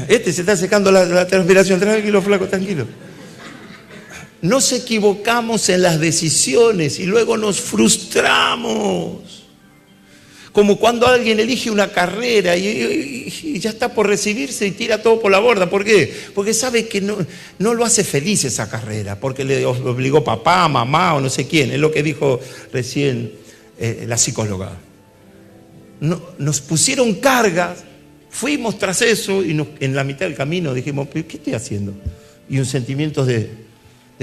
Se está secando la transpiración. Tranquilo, flaco, tranquilo. Nos equivocamos en las decisiones y luego nos frustramos. Como cuando alguien elige una carrera y ya está por recibirse y tira todo por la borda. ¿Por qué? Porque sabe que no lo hace feliz esa carrera, porque le obligó papá, mamá o no sé quién. Es lo que dijo recién la psicóloga. Nos pusieron cargas, fuimos tras eso y en la mitad del camino dijimos, ¿qué estoy haciendo? Y un sentimiento de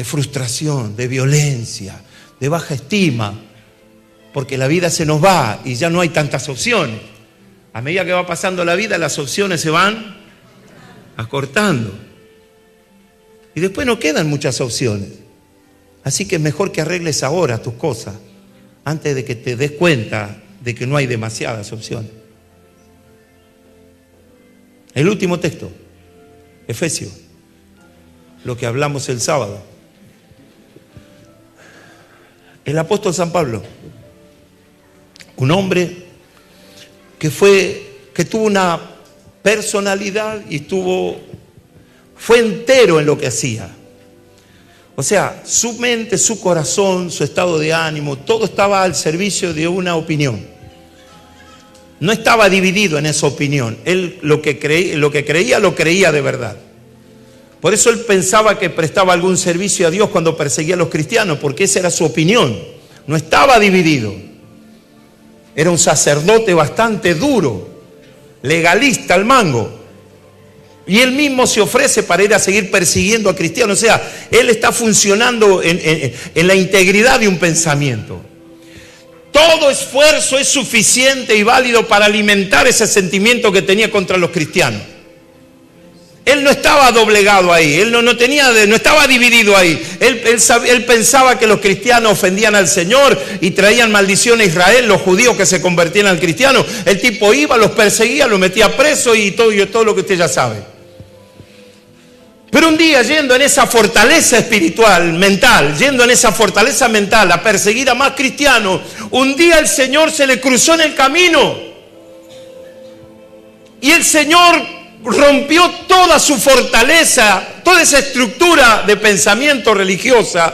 frustración, de violencia, de baja estima, porque la vida se nos va y ya no hay tantas opciones. A medida que va pasando la vida, las opciones se van acortando. Y después no quedan muchas opciones. Así que es mejor que arregles ahora tus cosas antes de que te des cuenta de que no hay demasiadas opciones. El último texto, Efesios, lo que hablamos el sábado. El apóstol San Pablo, un hombre que tuvo una personalidad y fue entero en lo que hacía. O sea, su mente, su corazón, su estado de ánimo, todo estaba al servicio de una opinión. No estaba dividido en esa opinión. Él lo que creía de verdad. Por eso él pensaba que prestaba algún servicio a Dios cuando perseguía a los cristianos, porque esa era su opinión. No estaba dividido. Era un sacerdote bastante duro, legalista al mango. Y él mismo se ofrece para ir a seguir persiguiendo a cristianos. O sea, él está funcionando en la integridad de un pensamiento. Todo esfuerzo es suficiente y válido para alimentar ese sentimiento que tenía contra los cristianos. Él no estaba doblegado ahí, él no estaba dividido ahí. Él pensaba que los cristianos ofendían al Señor y traían maldición a Israel, los judíos que se convertían al cristiano. El tipo iba, los perseguía, los metía preso y todo lo que usted ya sabe. Pero un día, yendo en esa fortaleza espiritual, mental, a perseguir a más cristianos, un día el Señor se le cruzó en el camino. Y el Señor rompió toda su fortaleza, toda esa estructura de pensamiento religiosa,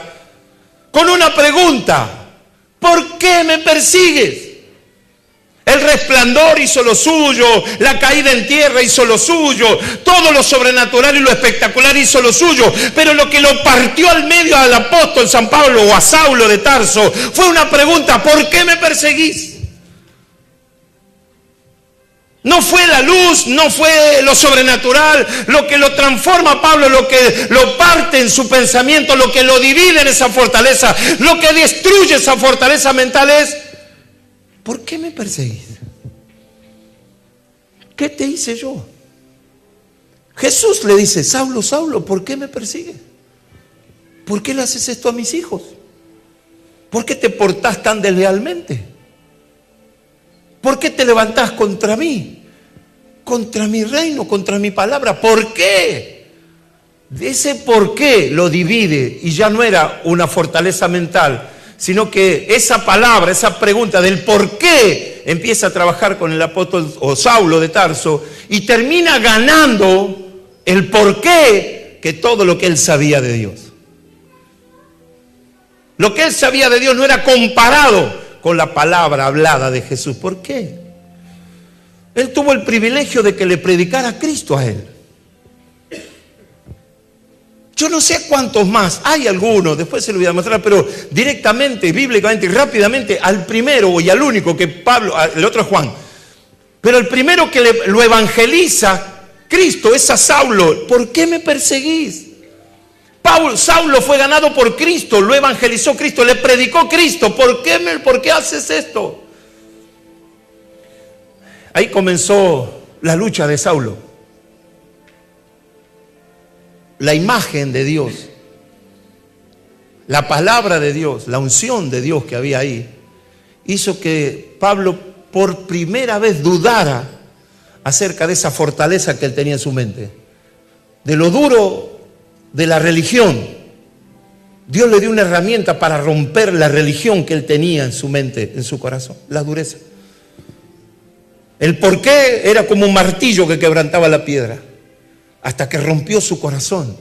con una pregunta: ¿por qué me persigues? El resplandor hizo lo suyo, la caída en tierra hizo lo suyo, todo lo sobrenatural y lo espectacular hizo lo suyo, pero lo que lo partió al medio al apóstol San Pablo o a Saulo de Tarso fue una pregunta: ¿por qué me perseguís? No fue la luz, no fue lo sobrenatural lo que lo transforma a Pablo, lo que lo parte en su pensamiento, lo que lo divide en esa fortaleza, lo que destruye esa fortaleza mental es: ¿por qué me perseguís? ¿Qué te hice yo? Jesús le dice: Saulo, Saulo, ¿por qué me persigues? ¿Por qué le haces esto a mis hijos? ¿Por qué te portás tan deslealmente? ¿Por qué te levantás contra mí? Contra mi reino, contra mi palabra. ¿Por qué? Ese por qué lo divide y ya no era una fortaleza mental, sino que esa palabra, esa pregunta del por qué empieza a trabajar con el apóstol o Saulo de Tarso y termina ganando el por qué que todo lo que él sabía de Dios. Lo que él sabía de Dios no era comparado con la palabra hablada de Jesús. ¿Por qué? Él tuvo el privilegio de que le predicara Cristo a él. Yo no sé cuántos más, hay algunos, después se lo voy a mostrar, pero directamente, bíblicamente y rápidamente al primero y al único que Pablo, el otro es Juan, pero el primero que lo evangeliza Cristo es a Saulo. ¿Por qué me perseguís? Saulo fue ganado por Cristo, lo evangelizó Cristo, le predicó Cristo. ¿Por qué haces esto? Ahí comenzó la lucha de Saulo. La imagen de Dios, la palabra de Dios, la unción de Dios que había ahí, hizo que Pablo por primera vez dudara acerca de esa fortaleza que él tenía en su mente, de lo duro de la religión. Dios le dio una herramienta para romper la religión que él tenía en su mente, en su corazón, la dureza. El porqué era como un martillo que quebrantaba la piedra, hasta que rompió su corazón.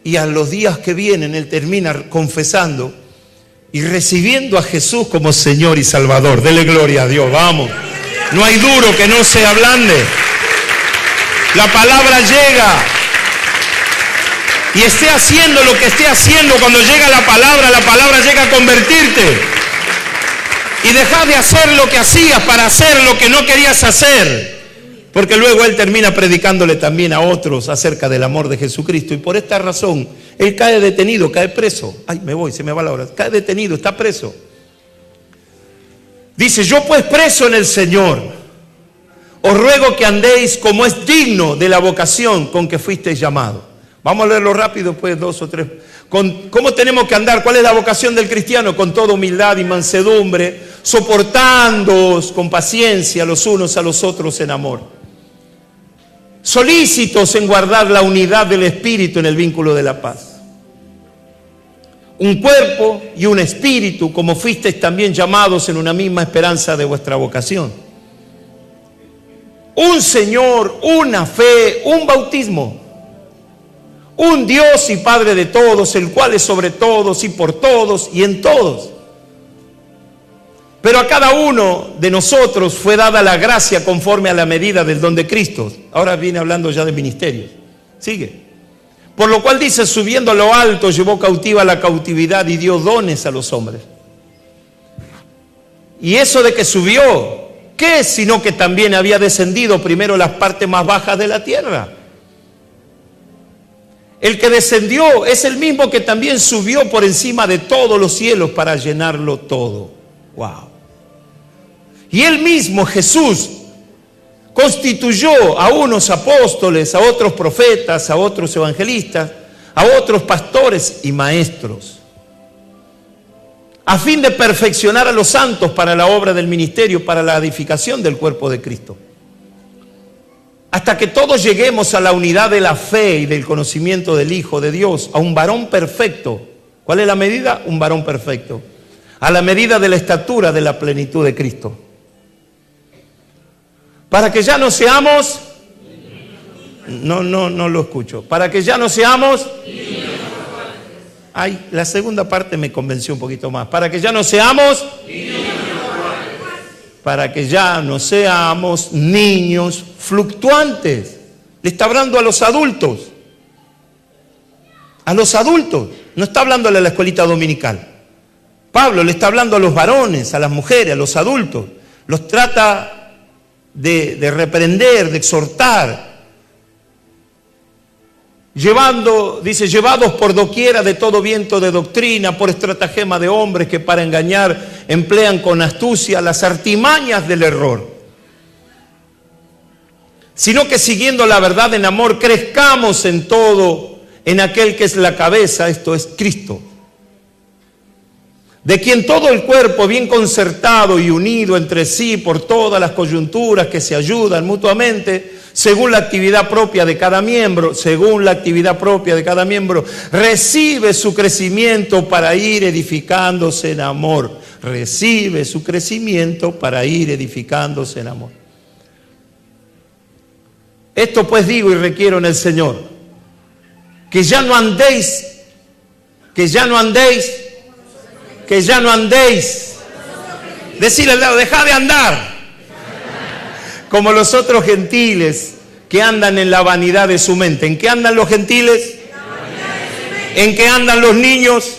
Y a los días que vienen él termina confesando y recibiendo a Jesús como Señor y Salvador. Dele gloria a Dios, vamos. No hay duro que no se ablande. La palabra llega. Y esté haciendo lo que esté haciendo, cuando llega la palabra llega a convertirte. Y dejás de hacer lo que hacías para hacer lo que no querías hacer. Porque luego él termina predicándole también a otros acerca del amor de Jesucristo. Y por esta razón, él cae detenido, cae preso. Ay, me voy, se me va la hora. Cae detenido, está preso. Dice: yo pues preso en el Señor, Os ruego que andéis como es digno de la vocación con que fuisteis llamados. Vamos a leerlo rápido, pues 2 o 3. ¿Cómo tenemos que andar? ¿Cuál es la vocación del cristiano? Con toda humildad y mansedumbre, soportándoos con paciencia los unos a los otros en amor. Solícitos en guardar la unidad del Espíritu en el vínculo de la paz. Un cuerpo y un espíritu, como fuisteis también llamados en una misma esperanza de vuestra vocación. Un Señor, una fe, un bautismo. Un Dios y Padre de todos, el cual es sobre todos y por todos y en todos. Pero a cada uno de nosotros fue dada la gracia conforme a la medida del don de Cristo. Ahora viene hablando ya de ministerios. Sigue. Por lo cual dice, subiendo a lo alto, llevó cautiva la cautividad y dio dones a los hombres. Y eso de que subió, ¿qué es sino que también había descendido primero las partes más bajas de la tierra? El que descendió es el mismo que también subió por encima de todos los cielos para llenarlo todo. ¡Wow! Y él mismo, Jesús, constituyó a unos apóstoles, a otros profetas, a otros evangelistas, a otros pastores y maestros, a fin de perfeccionar a los santos para la obra del ministerio, para la edificación del cuerpo de Cristo. Hasta que todos lleguemos a la unidad de la fe y del conocimiento del Hijo de Dios, a un varón perfecto. ¿Cuál es la medida? Un varón perfecto. A la medida de la estatura de la plenitud de Cristo. Para que ya no seamos... No lo escucho. Para que ya no seamos... Ay, la segunda parte me convenció un poquito más. Para que ya no seamos... Para que ya no seamos niños fluctuantes. Le está hablando a los adultos. A los adultos. No está hablándole a la escuelita dominical. Pablo le está hablando a los varones, a las mujeres, a los adultos. Los trata de reprender, de exhortar. Dice, llevados por doquiera de todo viento de doctrina, por estratagema de hombres que para engañar emplean con astucia las artimañas del error. Sino que siguiendo la verdad en amor, crezcamos en todo, en aquel que es la cabeza, esto es Cristo. De quien todo el cuerpo bien concertado y unido entre sí por todas las coyunturas que se ayudan mutuamente, según la actividad propia de cada miembro, recibe su crecimiento para ir edificándose en amor. Recibe su crecimiento para ir edificándose en amor. Esto pues digo y requiero en el Señor, que ya no andéis. Decirle al lado, dejá de andar. Como los otros gentiles que andan en la vanidad de su mente. ¿En qué andan los gentiles? ¿En qué andan los niños?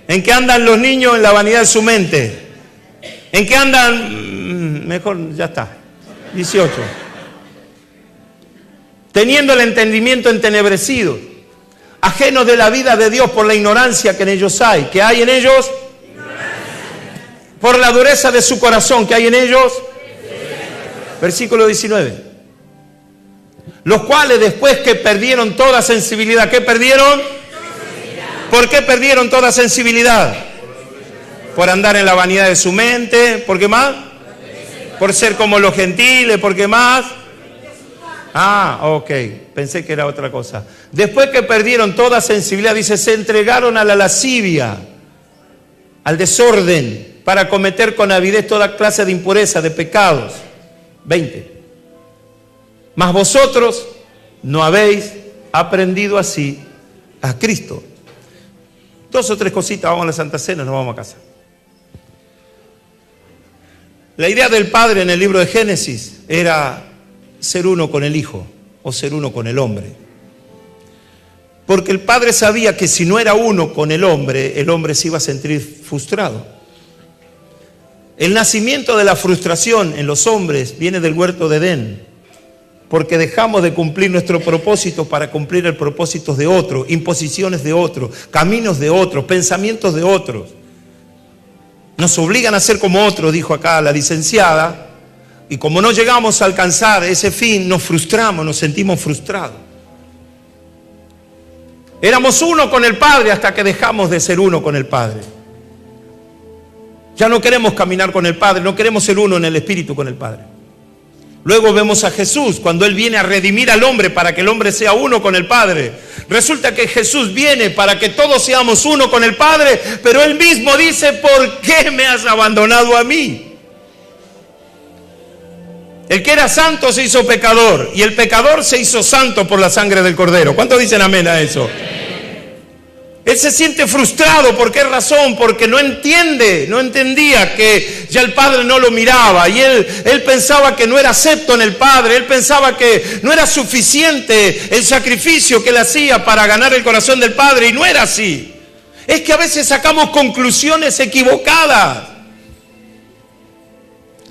¿En qué andan los niños? En la vanidad de su mente. ¿En qué andan? Mejor, ya está. 18. Teniendo el entendimiento entenebrecido, ajenos de la vida de Dios por la ignorancia que en ellos hay. ¿Qué hay en ellos? Por la dureza de su corazón. ¿Qué hay en ellos? Versículo 19. Los cuales después que perdieron toda sensibilidad, ¿qué perdieron? ¿Por qué perdieron toda sensibilidad? Por andar en la vanidad de su mente. ¿Por qué más? Por ser como los gentiles. ¿Por qué más? Ok, pensé que era otra cosa. Después que perdieron toda sensibilidad, dice, se entregaron a la lascivia, al desorden, para cometer con avidez toda clase de impureza, de pecados. 20. Mas vosotros no habéis aprendido así a Cristo. 2 o 3 cositas, vamos a la Santa Cena, nos vamos a casa. La idea del Padre en el libro de Génesis era ser uno con el Hijo o ser uno con el hombre. Porque el Padre sabía que si no era uno con el hombre se iba a sentir frustrado. El nacimiento de la frustración en los hombres viene del huerto de Edén, porque dejamos de cumplir nuestro propósito para cumplir el propósito de otro, imposiciones de otro, caminos de otros, pensamientos de otros. Nos obligan a ser como otros, dijo acá la licenciada, Y como no llegamos a alcanzar ese fin, nos frustramos, nos sentimos frustrados. Éramos uno con el Padre hasta que dejamos de ser uno con el Padre. Ya no queremos caminar con el Padre, no queremos ser uno en el Espíritu con el Padre. Luego vemos a Jesús cuando Él viene a redimir al hombre para que el hombre sea uno con el Padre. Resulta que Jesús viene para que todos seamos uno con el Padre, pero Él mismo dice: ¿por qué me has abandonado a mí? El que era santo se hizo pecador y el pecador se hizo santo por la sangre del Cordero. ¿Cuántos dicen amén a eso? Él se siente frustrado. ¿Por qué razón? Porque no entendía que ya el Padre no lo miraba. Y él pensaba que no era acepto en el Padre. Él pensaba que no era suficiente el sacrificio que él hacía para ganar el corazón del Padre. Y no era así. Es que a veces sacamos conclusiones equivocadas.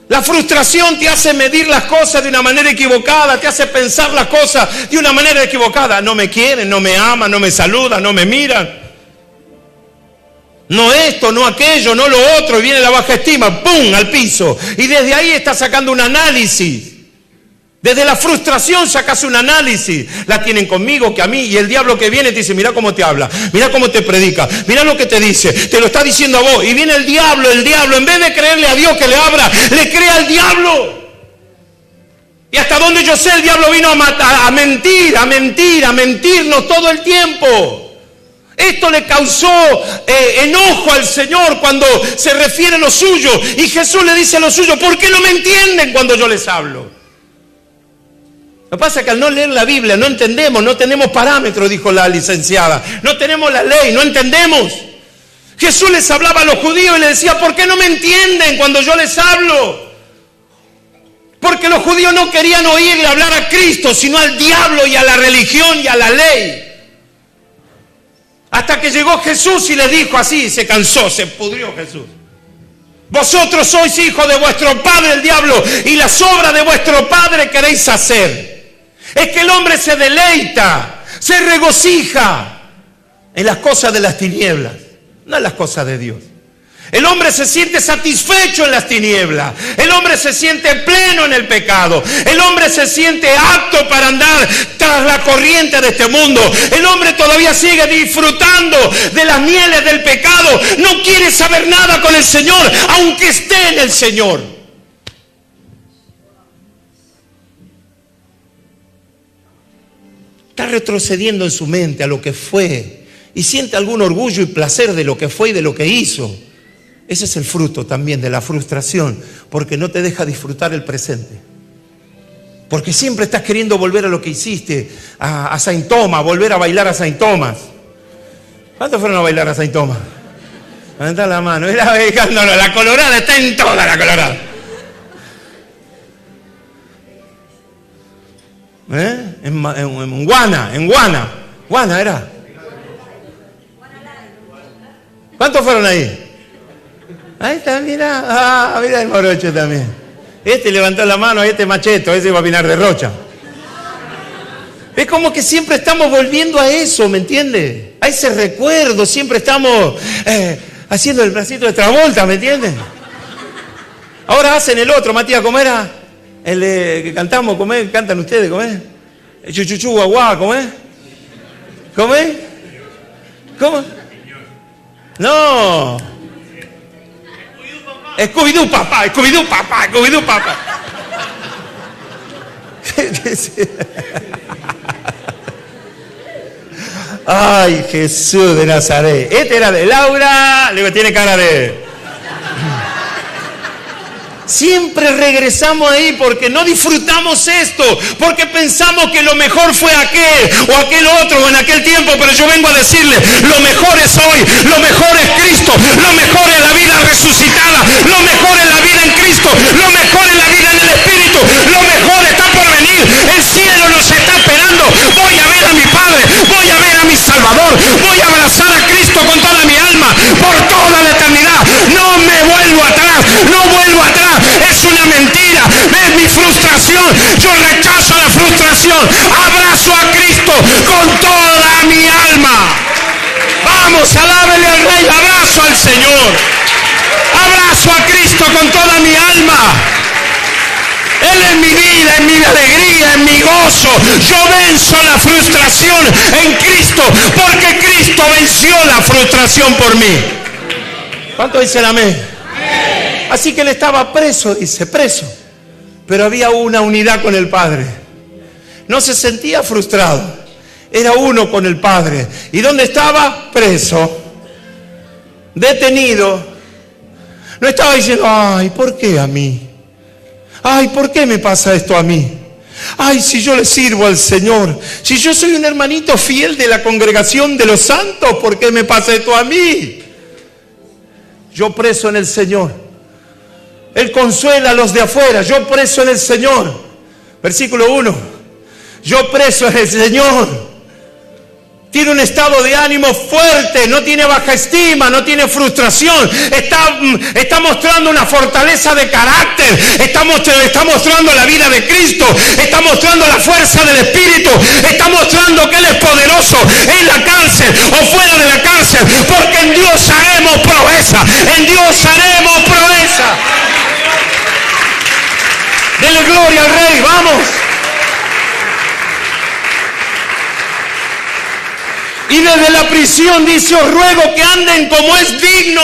La frustración te hace medir las cosas de una manera equivocada, te hace pensar las cosas de una manera equivocada. No me quieren, no me aman, no me saludan, no me miran. No esto, no aquello, no lo otro. Y viene la baja estima, ¡pum!, al piso. Y desde ahí estás sacando un análisis. Desde la frustración sacas un análisis. La tienen conmigo, que a mí. Y el diablo que viene te dice: mira cómo te habla, mira cómo te predica, mira lo que te dice, te lo está diciendo a vos. Y viene el diablo, en vez de creerle a Dios que le habla, le cree al diablo. Y hasta donde yo sé, el diablo vino a matar, a mentirnos todo el tiempo. Esto le causó enojo al Señor cuando se refiere a lo suyo. Y Jesús le dice a lo suyo: ¿por qué no me entienden cuando yo les hablo? Lo que pasa es que al no leer la Biblia no entendemos, no tenemos parámetros, dijo la licenciada. No tenemos la ley, no entendemos. Jesús les hablaba a los judíos y les decía: ¿por qué no me entienden cuando yo les hablo? Porque los judíos no querían oírle hablar a Cristo, sino al diablo y a la religión y a la ley. Hasta que llegó Jesús y les dijo así, se cansó, se pudrió Jesús: vosotros sois hijos de vuestro padre el diablo, y las obras de vuestro padre queréis hacer. Es que el hombre se deleita, se regocija en las cosas de las tinieblas, no en las cosas de Dios. El hombre se siente satisfecho en las tinieblas. El hombre se siente pleno en el pecado. El hombre se siente apto para andar tras la corriente de este mundo. El hombre todavía sigue disfrutando de las mieles del pecado. No quiere saber nada con el Señor, aunque esté en el Señor. Está retrocediendo en su mente a lo que fue y siente algún orgullo y placer de lo que fue y de lo que hizo. Ese es el fruto también de la frustración, porque no te deja disfrutar el presente. Porque siempre estás queriendo volver a lo que hiciste, a Saint Thomas, volver a bailar a Saint Thomas. ¿Cuántos fueron a bailar a Saint Thomas? Levantá la mano. La colorada está en toda la colorada. En Guana era. ¿Cuántos fueron ahí? Ahí está, mira. Mira el morocho también. Este levantó la mano, este macheto, ese va a opinar de Rocha. Es como que siempre estamos volviendo a eso, ¿me entiendes? A ese recuerdo, siempre estamos haciendo el bracito de Travolta, ¿me entiendes? Ahora hacen el otro, Matías, ¿cómo era? El que cantamos, ¿cómo es? ¿Cantan ustedes, cómo es? El chuchuchu guaguá, ¿cómo es? ¿Cómo es? ¿Cómo? No. Scooby-Doo papá, Scooby-Doo papá, Scooby-Doo papá. Ay, Jesús de Nazaret. Este era de Laura, le tiene cara de... Siempre regresamos ahí porque no disfrutamos esto, porque pensamos que lo mejor fue aquel o aquel otro o en aquel tiempo, pero yo vengo a decirle, lo mejor es hoy, lo mejor es Cristo, lo mejor es la vida resucitada, lo mejor es la vida en Cristo, lo mejor es la vida en el Espíritu, lo mejor está por venir, el cielo nos está esperando. Voy a ver a mi Padre, voy a ver a mi Salvador, voy a abrazar a Cristo con toda mi alma, por toda la eternidad. No me vuelvo atrás, no vuelvo atrás. Es una mentira, es mi frustración. Yo rechazo la frustración. Abrazo a Cristo con toda mi alma. Vamos, alábele al Rey. Abrazo al Señor. Abrazo a Cristo con toda mi alma. Él es mi vida, es mi alegría, es mi gozo. Yo venzo la frustración en Cristo, porque Cristo venció la frustración por mí. ¿Cuánto dicen amén? Así que él estaba preso, dice, preso. Pero había una unidad con el Padre. No se sentía frustrado. Era uno con el Padre. ¿Y dónde estaba? Preso. Detenido. No estaba diciendo, ay, ¿por qué a mí? Ay, ¿por qué me pasa esto a mí? Ay, si yo le sirvo al Señor, si yo soy un hermanito fiel de la congregación de los santos, ¿por qué me pasa esto a mí? Yo preso en el Señor. Él consuela a los de afuera. Yo preso en el Señor. Versículo 1. Yo preso en el Señor. Tiene un estado de ánimo fuerte, no tiene baja estima, no tiene frustración, está mostrando una fortaleza de carácter, está mostrando la vida de Cristo, está mostrando la fuerza del Espíritu, está mostrando que Él es poderoso en la cárcel o fuera de la cárcel, porque en Dios haremos proeza, en Dios haremos proeza. Dele gloria al Rey, vamos. Y desde la prisión dice, os ruego que anden como es digno.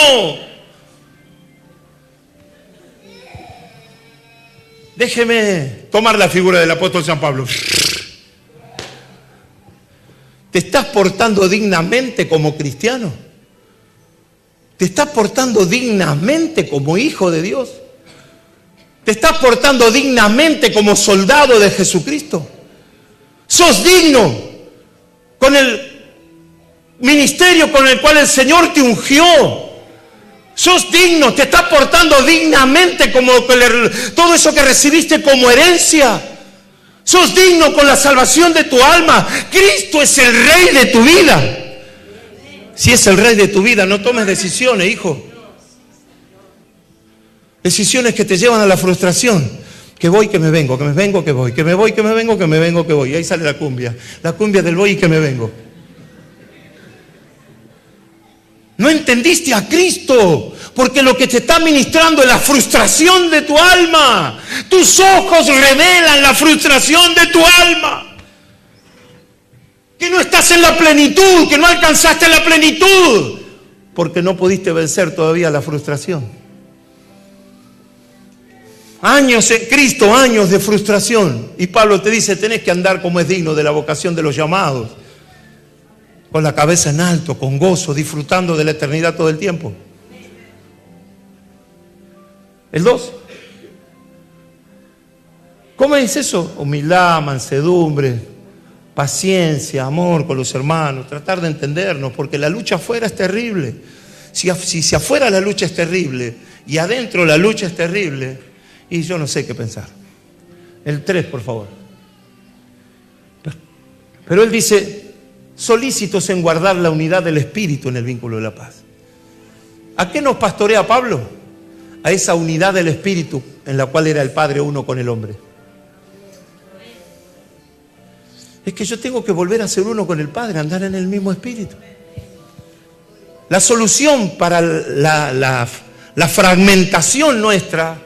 Déjeme tomar la figura del apóstol San Pablo. ¿Te estás portando dignamente como cristiano? ¿Te estás portando dignamente como hijo de Dios? ¿Te estás portando dignamente como soldado de Jesucristo? ¿Sos digno con el ministerio con el cual el Señor te ungió? Sos digno, te estás portando dignamente como todo eso que recibiste como herencia. Sos digno con la salvación de tu alma. Cristo es el Rey de tu vida. Si es el Rey de tu vida, no tomes decisiones, hijo. Decisiones que te llevan a la frustración. Que voy, que me vengo, que me vengo, que voy. Que me voy, que me vengo, que me vengo, que voy. Y ahí sale la cumbia. La cumbia del voy y que me vengo. No entendiste a Cristo, porque lo que te está ministrando es la frustración de tu alma. Tus ojos revelan la frustración de tu alma. Que no estás en la plenitud, que no alcanzaste la plenitud, porque no pudiste vencer todavía la frustración. Años en Cristo, años de frustración. Y Pablo te dice, tenés que andar como es digno de la vocación de los llamados. Con la cabeza en alto, con gozo, disfrutando de la eternidad todo el tiempo. El 2. ¿Cómo es eso? Humildad, mansedumbre, paciencia, amor con los hermanos, tratar de entendernos, porque la lucha afuera es terrible. Si afuera la lucha es terrible y adentro la lucha es terrible, y yo no sé qué pensar. El 3, por favor. Pero él dice, solícitos en guardar la unidad del Espíritu en el vínculo de la paz. ¿A qué nos pastorea Pablo? A esa unidad del Espíritu en la cual era el Padre uno con el hombre. Es que yo tengo que volver a ser uno con el Padre, andar en el mismo Espíritu. La solución para la fragmentación nuestra,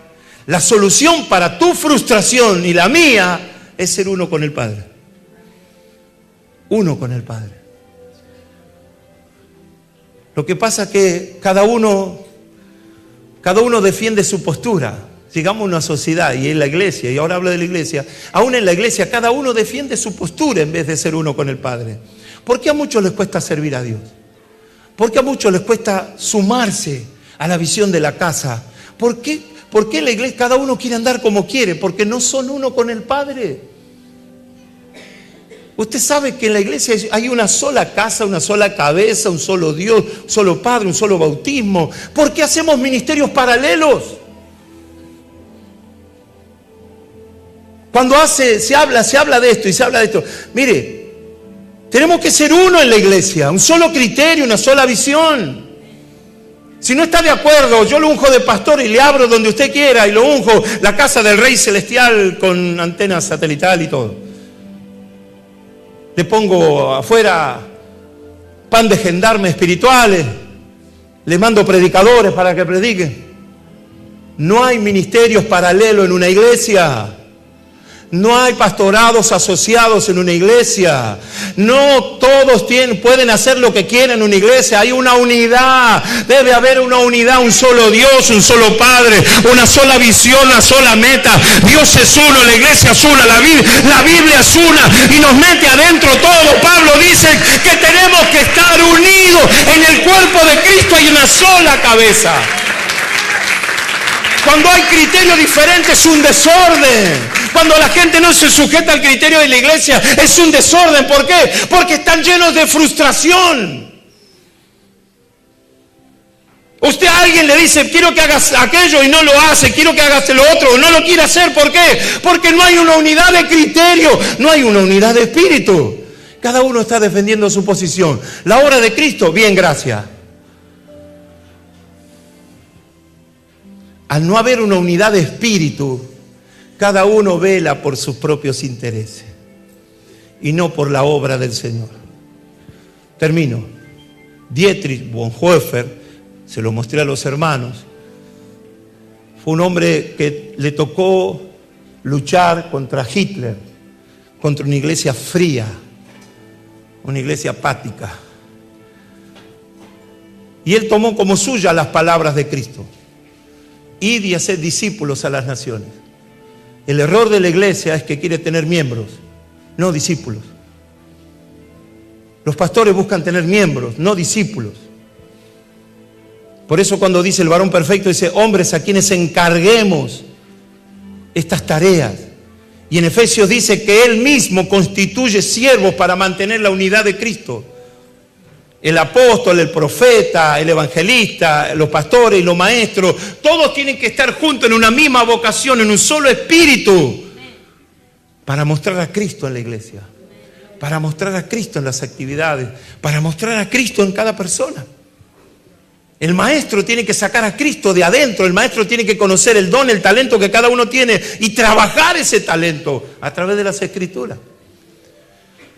la solución para tu frustración y la mía, es ser uno con el Padre. Uno con el Padre. Lo que pasa es que cada uno defiende su postura. Llegamos a una sociedad y en la iglesia, y ahora hablo de la iglesia, aún en la iglesia cada uno defiende su postura en vez de ser uno con el Padre. ¿Por qué a muchos les cuesta servir a Dios? ¿Por qué a muchos les cuesta sumarse a la visión de la casa? ¿Por qué en la iglesia cada uno quiere andar como quiere? Porque no son uno con el Padre. Usted sabe que en la iglesia hay una sola casa, una sola cabeza, un solo Dios, un solo Padre, un solo bautismo. ¿Por qué hacemos ministerios paralelos? Cuando se habla de esto y se habla de esto. Mire, tenemos que ser uno en la iglesia, un solo criterio, una sola visión. Si no está de acuerdo, yo lo unjo de pastor y le abro donde usted quiera y lo unjo la casa del Rey Celestial con antena satelital y todo. Le pongo afuera pan de gendarmes espirituales, le mando predicadores para que prediquen. No hay ministerios paralelos en una iglesia. No hay pastorados asociados en una iglesia. No todos pueden hacer lo que quieren en una iglesia. Hay una unidad. Debe haber una unidad, un solo Dios, un solo Padre, una sola visión, una sola meta. Dios es uno, la iglesia es una, la Biblia es una y nos mete adentro todo. Pablo dice que tenemos que estar unidos. En el cuerpo de Cristo hay una sola cabeza. Cuando hay criterios diferentes es un desorden. Cuando la gente no se sujeta al criterio de la iglesia es un desorden. ¿Por qué? Porque están llenos de frustración. Usted a alguien le dice, quiero que hagas aquello y no lo hace, quiero que hagas lo otro, no lo quiere hacer. ¿Por qué? Porque no hay una unidad de criterio, no hay una unidad de espíritu. Cada uno está defendiendo su posición. La obra de Cristo, bien, gracias. Al no haber una unidad de espíritu, cada uno vela por sus propios intereses y no por la obra del Señor. Termino. Dietrich Bonhoeffer, se lo mostré a los hermanos, fue un hombre que le tocó luchar contra Hitler, contra una iglesia fría, una iglesia apática. Y él tomó como suya las palabras de Cristo. Id y haced discípulos a las naciones. El error de la iglesia es que quiere tener miembros, no discípulos. Los pastores buscan tener miembros, no discípulos. Por eso cuando dice el varón perfecto, dice hombres a quienes encarguemos estas tareas. Y en Efesios dice que Él mismo constituye siervos para mantener la unidad de Cristo. El apóstol, el profeta, el evangelista, los pastores y los maestros, todos tienen que estar juntos en una misma vocación, en un solo espíritu, para mostrar a Cristo en la iglesia, para mostrar a Cristo en las actividades, para mostrar a Cristo en cada persona. El maestro tiene que sacar a Cristo de adentro, el maestro tiene que conocer el don, el talento que cada uno tiene y trabajar ese talento a través de las Escrituras.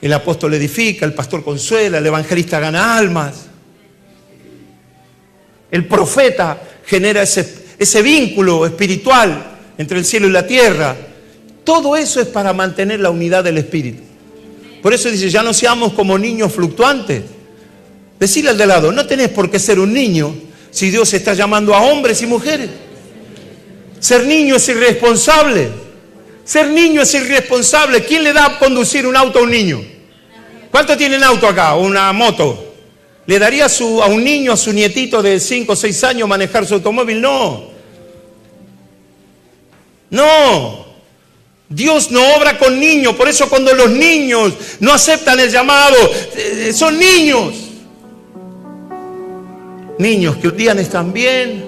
El apóstol edifica, el pastor consuela, el evangelista gana almas. El profeta genera ese vínculo espiritual entre el cielo y la tierra. Todo eso es para mantener la unidad del espíritu. Por eso dice, ya no seamos como niños fluctuantes. Decirle al de lado, no tenés por qué ser un niño si Dios está llamando a hombres y mujeres. Ser niño es irresponsable. Ser niño es irresponsable. ¿Quién le da a conducir un auto a un niño? ¿Cuántos tienen auto acá? ¿Una moto? ¿Le daría a un niño, a su nietito de 5 o 6 años manejar su automóvil? No. No. Dios no obra con niños. Por eso cuando los niños no aceptan el llamado, son niños. Niños que un día están bien,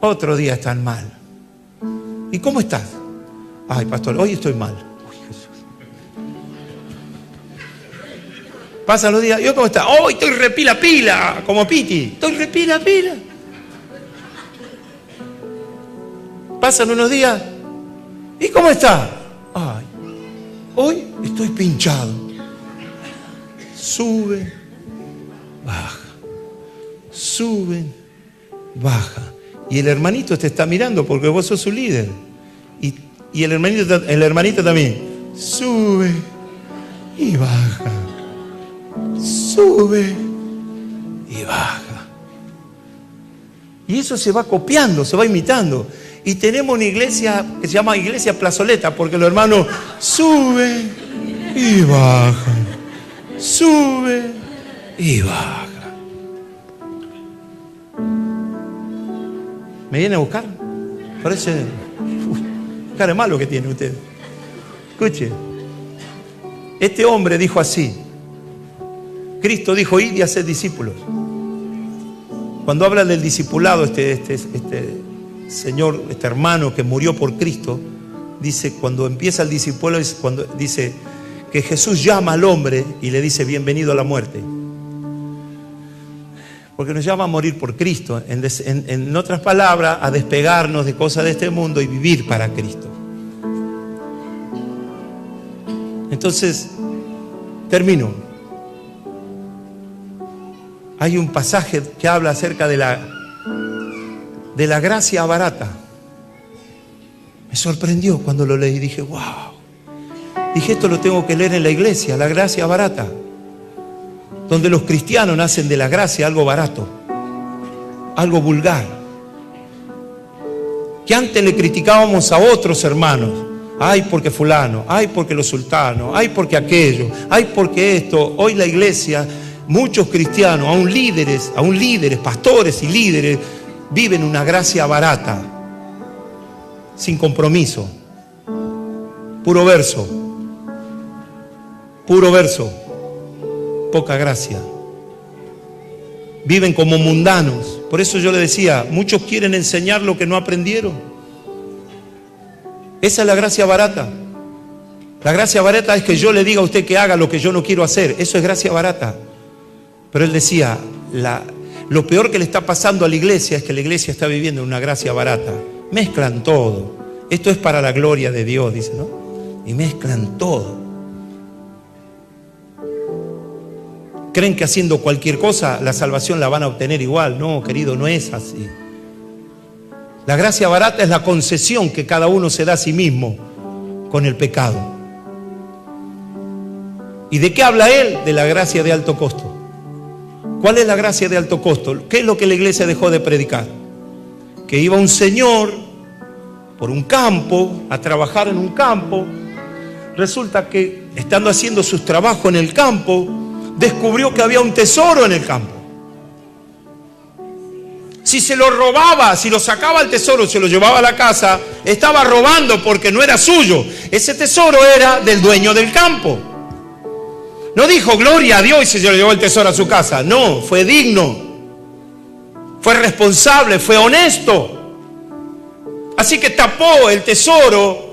otro día están mal. ¿Y cómo estás? Ay, pastor, hoy estoy mal. Uy, Jesús. Pasan los días, ¿yo cómo está? Hoy estoy repila, como Piti. Estoy repila. Pasan unos días, ¿y cómo está? Ay, hoy estoy pinchado. Sube, baja. Sube, baja. Y el hermanito te está mirando porque vos sos su líder. Y el hermanito también. Sube y baja. Sube y baja. Y eso se va copiando, se va imitando. Y tenemos una iglesia que se llama Iglesia Plazoleta, porque los hermanos suben y bajan. Sube y baja. ¿Me viene a buscar? Parece cara malo que tiene usted. Escuche. Este hombre dijo así. Cristo dijo, id y haced discípulos. Cuando habla del discipulado, este señor, este hermano que murió por Cristo, dice, cuando empieza el discipulado, es cuando dice que Jesús llama al hombre y le dice, bienvenido a la muerte. Porque nos llama a morir por Cristo, en otras palabras, a despegarnos de cosas de este mundo y vivir para Cristo. Entonces, termino. Hay un pasaje que habla acerca de la gracia barata. Me sorprendió cuando lo leí. Dije, wow. Dije, esto lo tengo que leer en la iglesia, la gracia barata. Donde los cristianos hacen de la gracia algo barato, algo vulgar. Que antes le criticábamos a otros hermanos. Ay, porque fulano, ay, porque los sultanos, ay, porque aquello, ay, porque esto. Hoy la iglesia, muchos cristianos, aún líderes, pastores y líderes, viven una gracia barata, sin compromiso. Puro verso, poca gracia. Viven como mundanos. Por eso yo le decía, muchos quieren enseñar lo que no aprendieron. Esa es la gracia barata. La gracia barata es que yo le diga a usted que haga lo que yo no quiero hacer. Eso es gracia barata. Pero él decía, lo peor que le está pasando a la iglesia es que la iglesia está viviendo una gracia barata. Mezclan todo. Esto es para la gloria de Dios, dice, ¿no? Y mezclan todo. Creen que haciendo cualquier cosa la salvación la van a obtener igual. No, querido, no es así. La gracia barata es la concesión que cada uno se da a sí mismo con el pecado. ¿Y de qué habla él? De la gracia de alto costo. ¿Cuál es la gracia de alto costo? ¿Qué es lo que la iglesia dejó de predicar? Que iba un señor por un campo, a trabajar en un campo. Resulta que, estando haciendo sus trabajos en el campo, descubrió que había un tesoro en el campo. Si se lo robaba, si lo sacaba el tesoro, se lo llevaba a la casa, estaba robando porque no era suyo. Ese tesoro era del dueño del campo. No dijo gloria a Dios y se lo llevó el tesoro a su casa. No, fue digno, fue responsable, fue honesto. Así que tapó el tesoro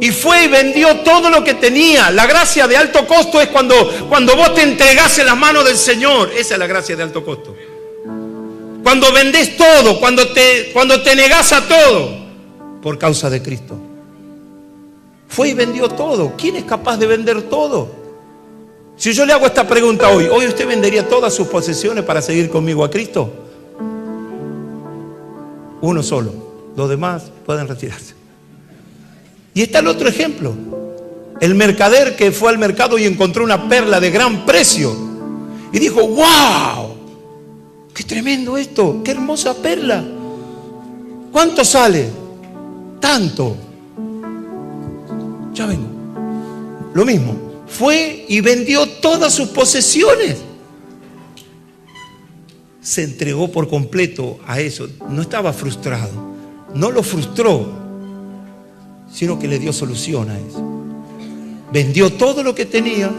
y fue y vendió todo lo que tenía. La gracia de alto costo es cuando vos te entregás en las manos del Señor. Esa es la gracia de alto costo. Cuando vendés todo, cuando te negás a todo por causa de Cristo. Fue y vendió todo. ¿Quién es capaz de vender todo? Si yo le hago esta pregunta hoy usted vendería todas sus posesiones para seguir conmigo a Cristo. Uno solo, los demás pueden retirarse. Y está el otro ejemplo, el mercader que fue al mercado y encontró una perla de gran precio y dijo, wow, qué tremendo esto, qué hermosa perla, ¿cuánto sale? Tanto. Ya vengo. Lo mismo, fue y vendió todas sus posesiones. Se entregó por completo a eso. No estaba frustrado, no lo frustró, sino que le dio solución a eso. Vendió todo lo que tenía,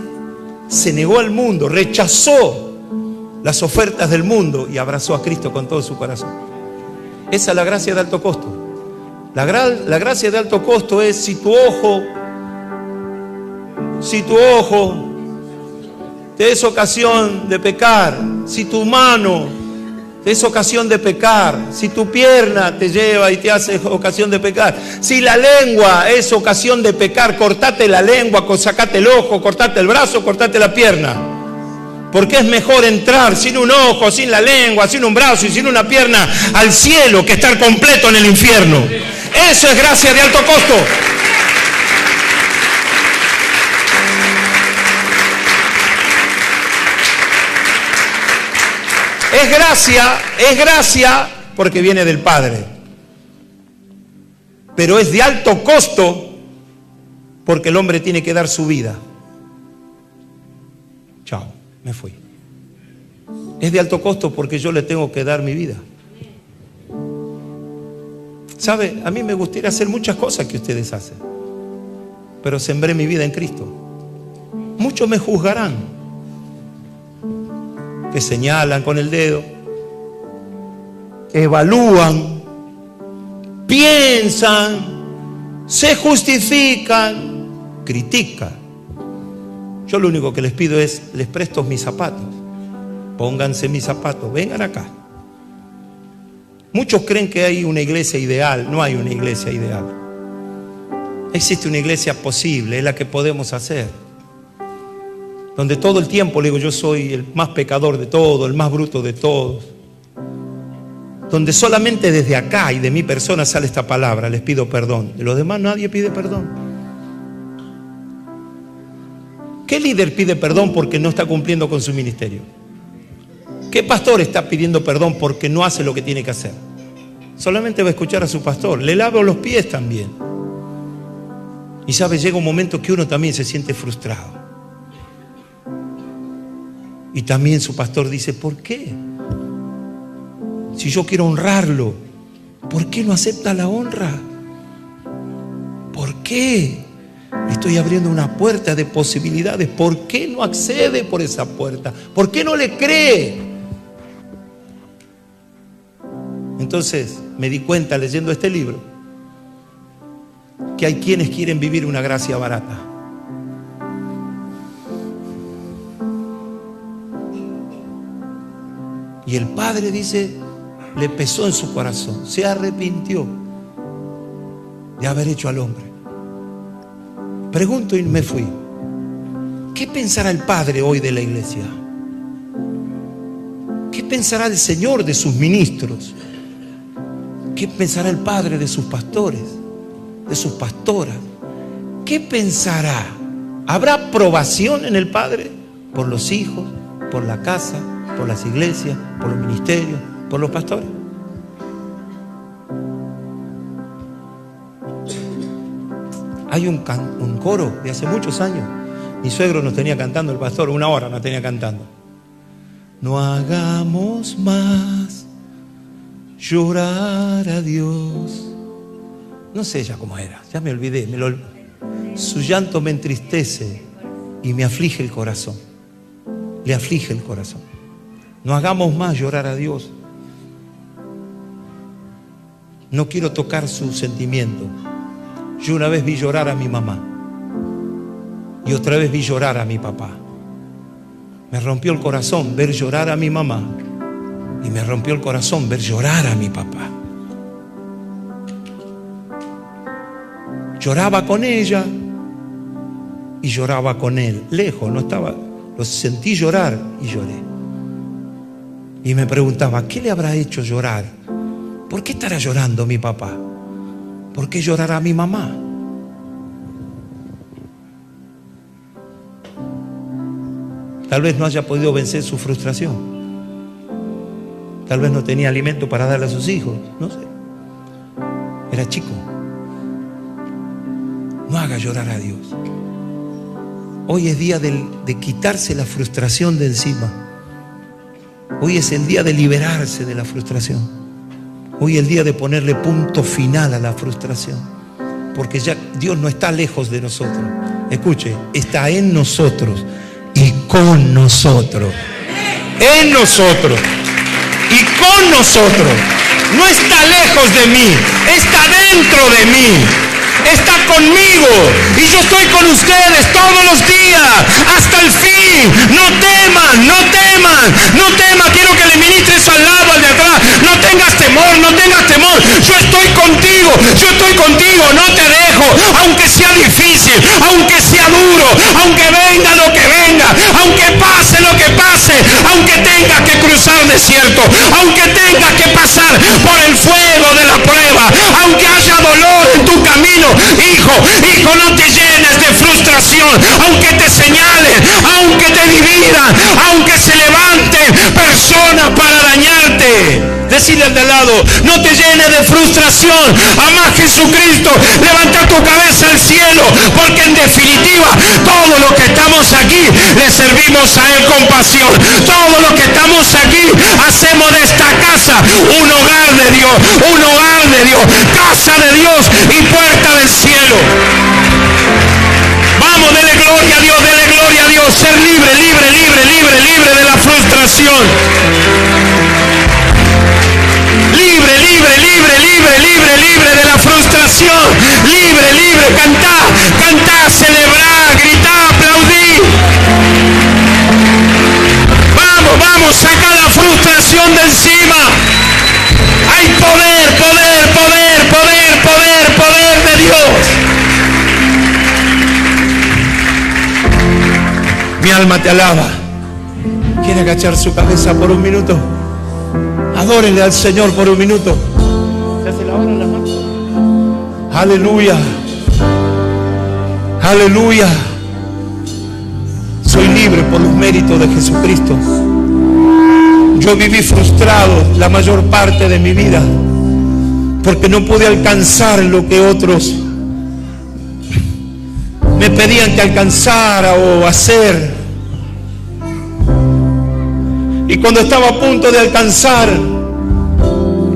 se negó al mundo, rechazó las ofertas del mundo y abrazó a Cristo con todo su corazón. Esa es la gracia de alto costo. La gracia de alto costo es si tu ojo te es ocasión de pecar, si tu mano te es ocasión de pecar, si tu pierna te lleva y te hace ocasión de pecar, si la lengua es ocasión de pecar, cortate la lengua, sacate el ojo, cortate el brazo, cortate la pierna. Porque es mejor entrar sin un ojo, sin la lengua, sin un brazo y sin una pierna al cielo que estar completo en el infierno. Eso es gracia de alto costo. Es gracia porque viene del Padre. Pero es de alto costo porque el hombre tiene que dar su vida. Chao, me fui. Es de alto costo porque yo le tengo que dar mi vida. ¿Sabe? A mí me gustaría hacer muchas cosas que ustedes hacen, pero sembré mi vida en Cristo. Muchos me juzgarán, que señalan con el dedo, evalúan, piensan, se justifican, critican. Yo lo único que les pido es, les presto mis zapatos, pónganse mis zapatos, vengan acá. Muchos creen que hay una iglesia ideal. No hay una iglesia ideal. Existe una iglesia posible, es la que podemos hacer, donde todo el tiempo le digo, yo soy el más pecador de todos, el más bruto de todos. donde solamente desde acá y de mi persona sale esta palabra, les pido perdón. De los demás nadie pide perdón. ¿Qué líder pide perdón porque no está cumpliendo con su ministerio? ¿Qué pastor está pidiendo perdón porque no hace lo que tiene que hacer? Solamente va a escuchar a su pastor. Le lavo los pies también. Y sabe, llega un momento que uno también se siente frustrado. Y también su pastor dice, ¿por qué? Si yo quiero honrarlo, ¿por qué no acepta la honra? ¿Por qué? Le estoy abriendo una puerta de posibilidades. ¿Por qué no accede por esa puerta? ¿Por qué no le cree? Entonces me di cuenta leyendo este libro que hay quienes quieren vivir una gracia barata. Y el Padre dice, le pesó en su corazón, se arrepintió de haber hecho al hombre. Pregunto y me fui. ¿Qué pensará el Padre hoy de la iglesia? ¿Qué pensará el Señor de sus ministros? ¿Qué pensará el Padre de sus pastores, de sus pastoras? ¿Qué pensará? ¿Habrá aprobación en el Padre por los hijos, por la casa, por las iglesias, por los ministerios, por los pastores? Hay un coro de hace muchos años. Mi suegro nos tenía cantando, el pastor, 1 hora nos tenía cantando. No hagamos más llorar a Dios. No sé ya cómo era, ya me olvidé. Su llanto me entristece y me aflige el corazón. Le aflige el corazón. No hagamos más llorar a Dios. No quiero tocar su sentimiento. Yo una vez vi llorar a mi mamá y otra vez vi llorar a mi papá. Me rompió el corazón ver llorar a mi mamá y me rompió el corazón ver llorar a mi papá. Lloraba con ella y lloraba con él. Lejos, no estaba. Lo sentí llorar y lloré. Y me preguntaba, ¿qué le habrá hecho llorar? ¿Por qué estará llorando mi papá? ¿Por qué llorará mi mamá? Tal vez no haya podido vencer su frustración. Tal vez no tenía alimento para darle a sus hijos. No sé. Era chico. No haga llorar a Dios. Hoy es día de quitarse la frustración de encima. Hoy es el día de liberarse de la frustración. Hoy es el día de ponerle punto final a la frustración. Porque ya Dios no está lejos de nosotros. Escuche, está en nosotros y con nosotros. En nosotros y con nosotros. No está lejos de mí, está dentro de mí. Está conmigo y yo estoy con ustedes todos los días hasta el fin. No teman, no teman, no teman. Quiero que le ministres al lado, al de atrás. No tengas temor, no tengas temor. Yo estoy contigo, no te dejo. Aunque sea difícil, aunque sea duro, aunque venga lo que venga, aunque pase lo que pase, aunque tengas que cruzar desierto, aunque tengas que pasar por el fuego de la prueba, aunque haya dolor en tu camino. Hijo, no te llenes de frustración, aunque te señalen, aunque te dividan, aunque se levanten personas para dañarte. Decirle al de al lado, no te llenes de frustración, ama a Jesucristo, levanta tu cabeza al cielo, porque en definitiva, todos los que estamos aquí, le servimos a Él con pasión. Todos los que estamos aquí, hacemos de esta casa un hogar de Dios, casa de Dios y puerta del cielo. Vamos, dele gloria a Dios, ser libre de la frustración. Libre de la frustración. Libre, cantá, celebrar, gritar, aplaudir. Vamos, saca la frustración de encima. Hay poder de Dios. Mi alma te alaba. ¿Quiere agachar su cabeza por un minuto? Adórenle al Señor por un minuto. ¿Ya se lavaron las manos? Aleluya. Aleluya. Soy libre por los méritos de Jesucristo. Yo viví frustrado la mayor parte de mi vida porque no pude alcanzar lo que otros me pedían que alcanzara o hacer. Y cuando estaba a punto de alcanzar,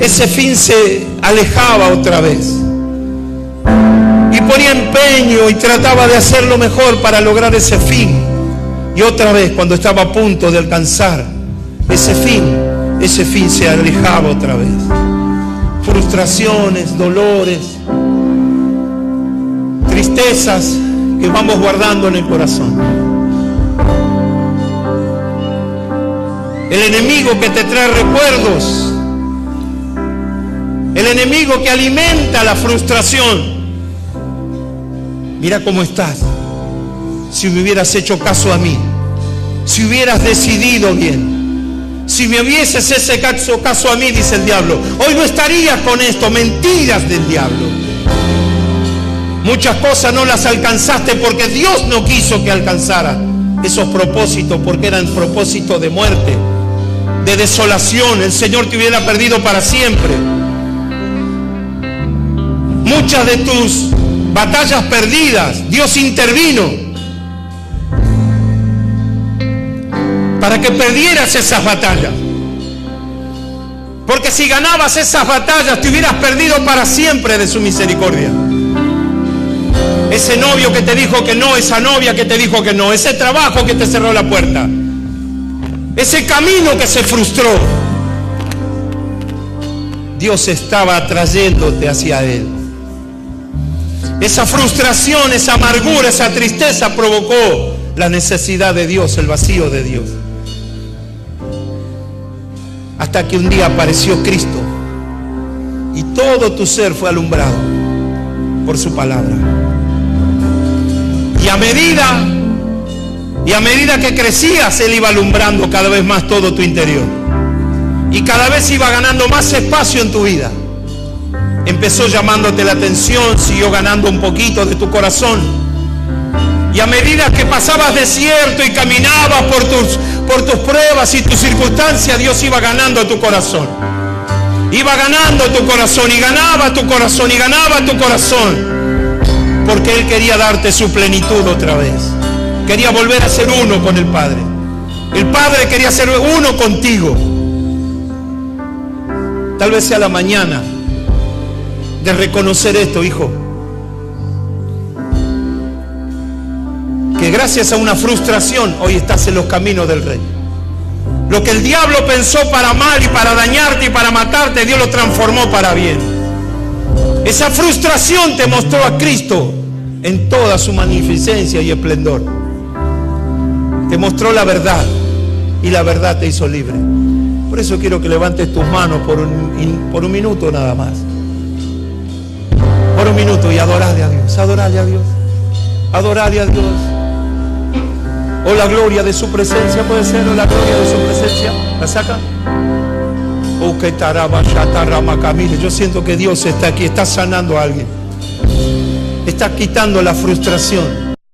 ese fin se alejaba otra vez. Y ponía empeño y trataba de hacer lo mejor para lograr ese fin. Y otra vez, cuando estaba a punto de alcanzar ese fin se alejaba otra vez. Frustraciones, dolores, tristezas que vamos guardando en el corazón. El enemigo que te trae recuerdos, el enemigo que alimenta la frustración. Mira cómo estás. Si me hubieras hecho caso a mí, si hubieras decidido bien, si me hubieses ese caso a mí, dice el diablo, hoy no estarías con esto. Mentiras del diablo. Muchas cosas no las alcanzaste porque Dios no quiso que alcanzara esos propósitos, porque eran propósitos de muerte, de desolación. El Señor te hubiera perdido para siempre. Muchas de tus batallas perdidas, Dios intervino para que perdieras esas batallas. Porque si ganabas esas batallas, te hubieras perdido para siempre de su misericordia. Ese novio que te dijo que no, esa novia que te dijo que no, ese trabajo que te cerró la puerta, ese camino que se frustró, Dios estaba atrayéndote hacia Él. Esa frustración, esa amargura, esa tristeza provocó la necesidad de Dios, el vacío de Dios. Hasta que un día apareció Cristo y todo tu ser fue alumbrado por su palabra. Y a medida que crecías, Él iba alumbrando cada vez más todo tu interior. Y cada vez iba ganando más espacio en tu vida. Empezó llamándote la atención, siguió ganando un poquito de tu corazón. Y a medida que pasabas desierto y caminabas por tus pruebas y tus circunstancias, Dios iba ganando tu corazón. Iba ganando tu corazón y ganaba tu corazón y ganaba tu corazón. Porque Él quería darte su plenitud otra vez. Quería volver a ser uno con el Padre. El Padre quería ser uno contigo. Tal vez sea la mañana de reconocer esto, hijo. Que gracias a una frustración hoy estás en los caminos del Rey. Lo que el diablo pensó para mal y para dañarte y para matarte, Dios lo transformó para bien. Esa frustración te mostró a Cristo en toda su magnificencia y esplendor. Te mostró la verdad y la verdad te hizo libre. Por eso quiero que levantes tus manos por un minuto nada más. Por un minuto y adorale a Dios, adorale a Dios, adorale a Dios. O la gloria de su presencia, puede ser, o la gloria de su presencia. ¿La saca? Oh, que taraba, yatarama, camine. Yo siento que Dios está aquí, está sanando a alguien. Está quitando la frustración.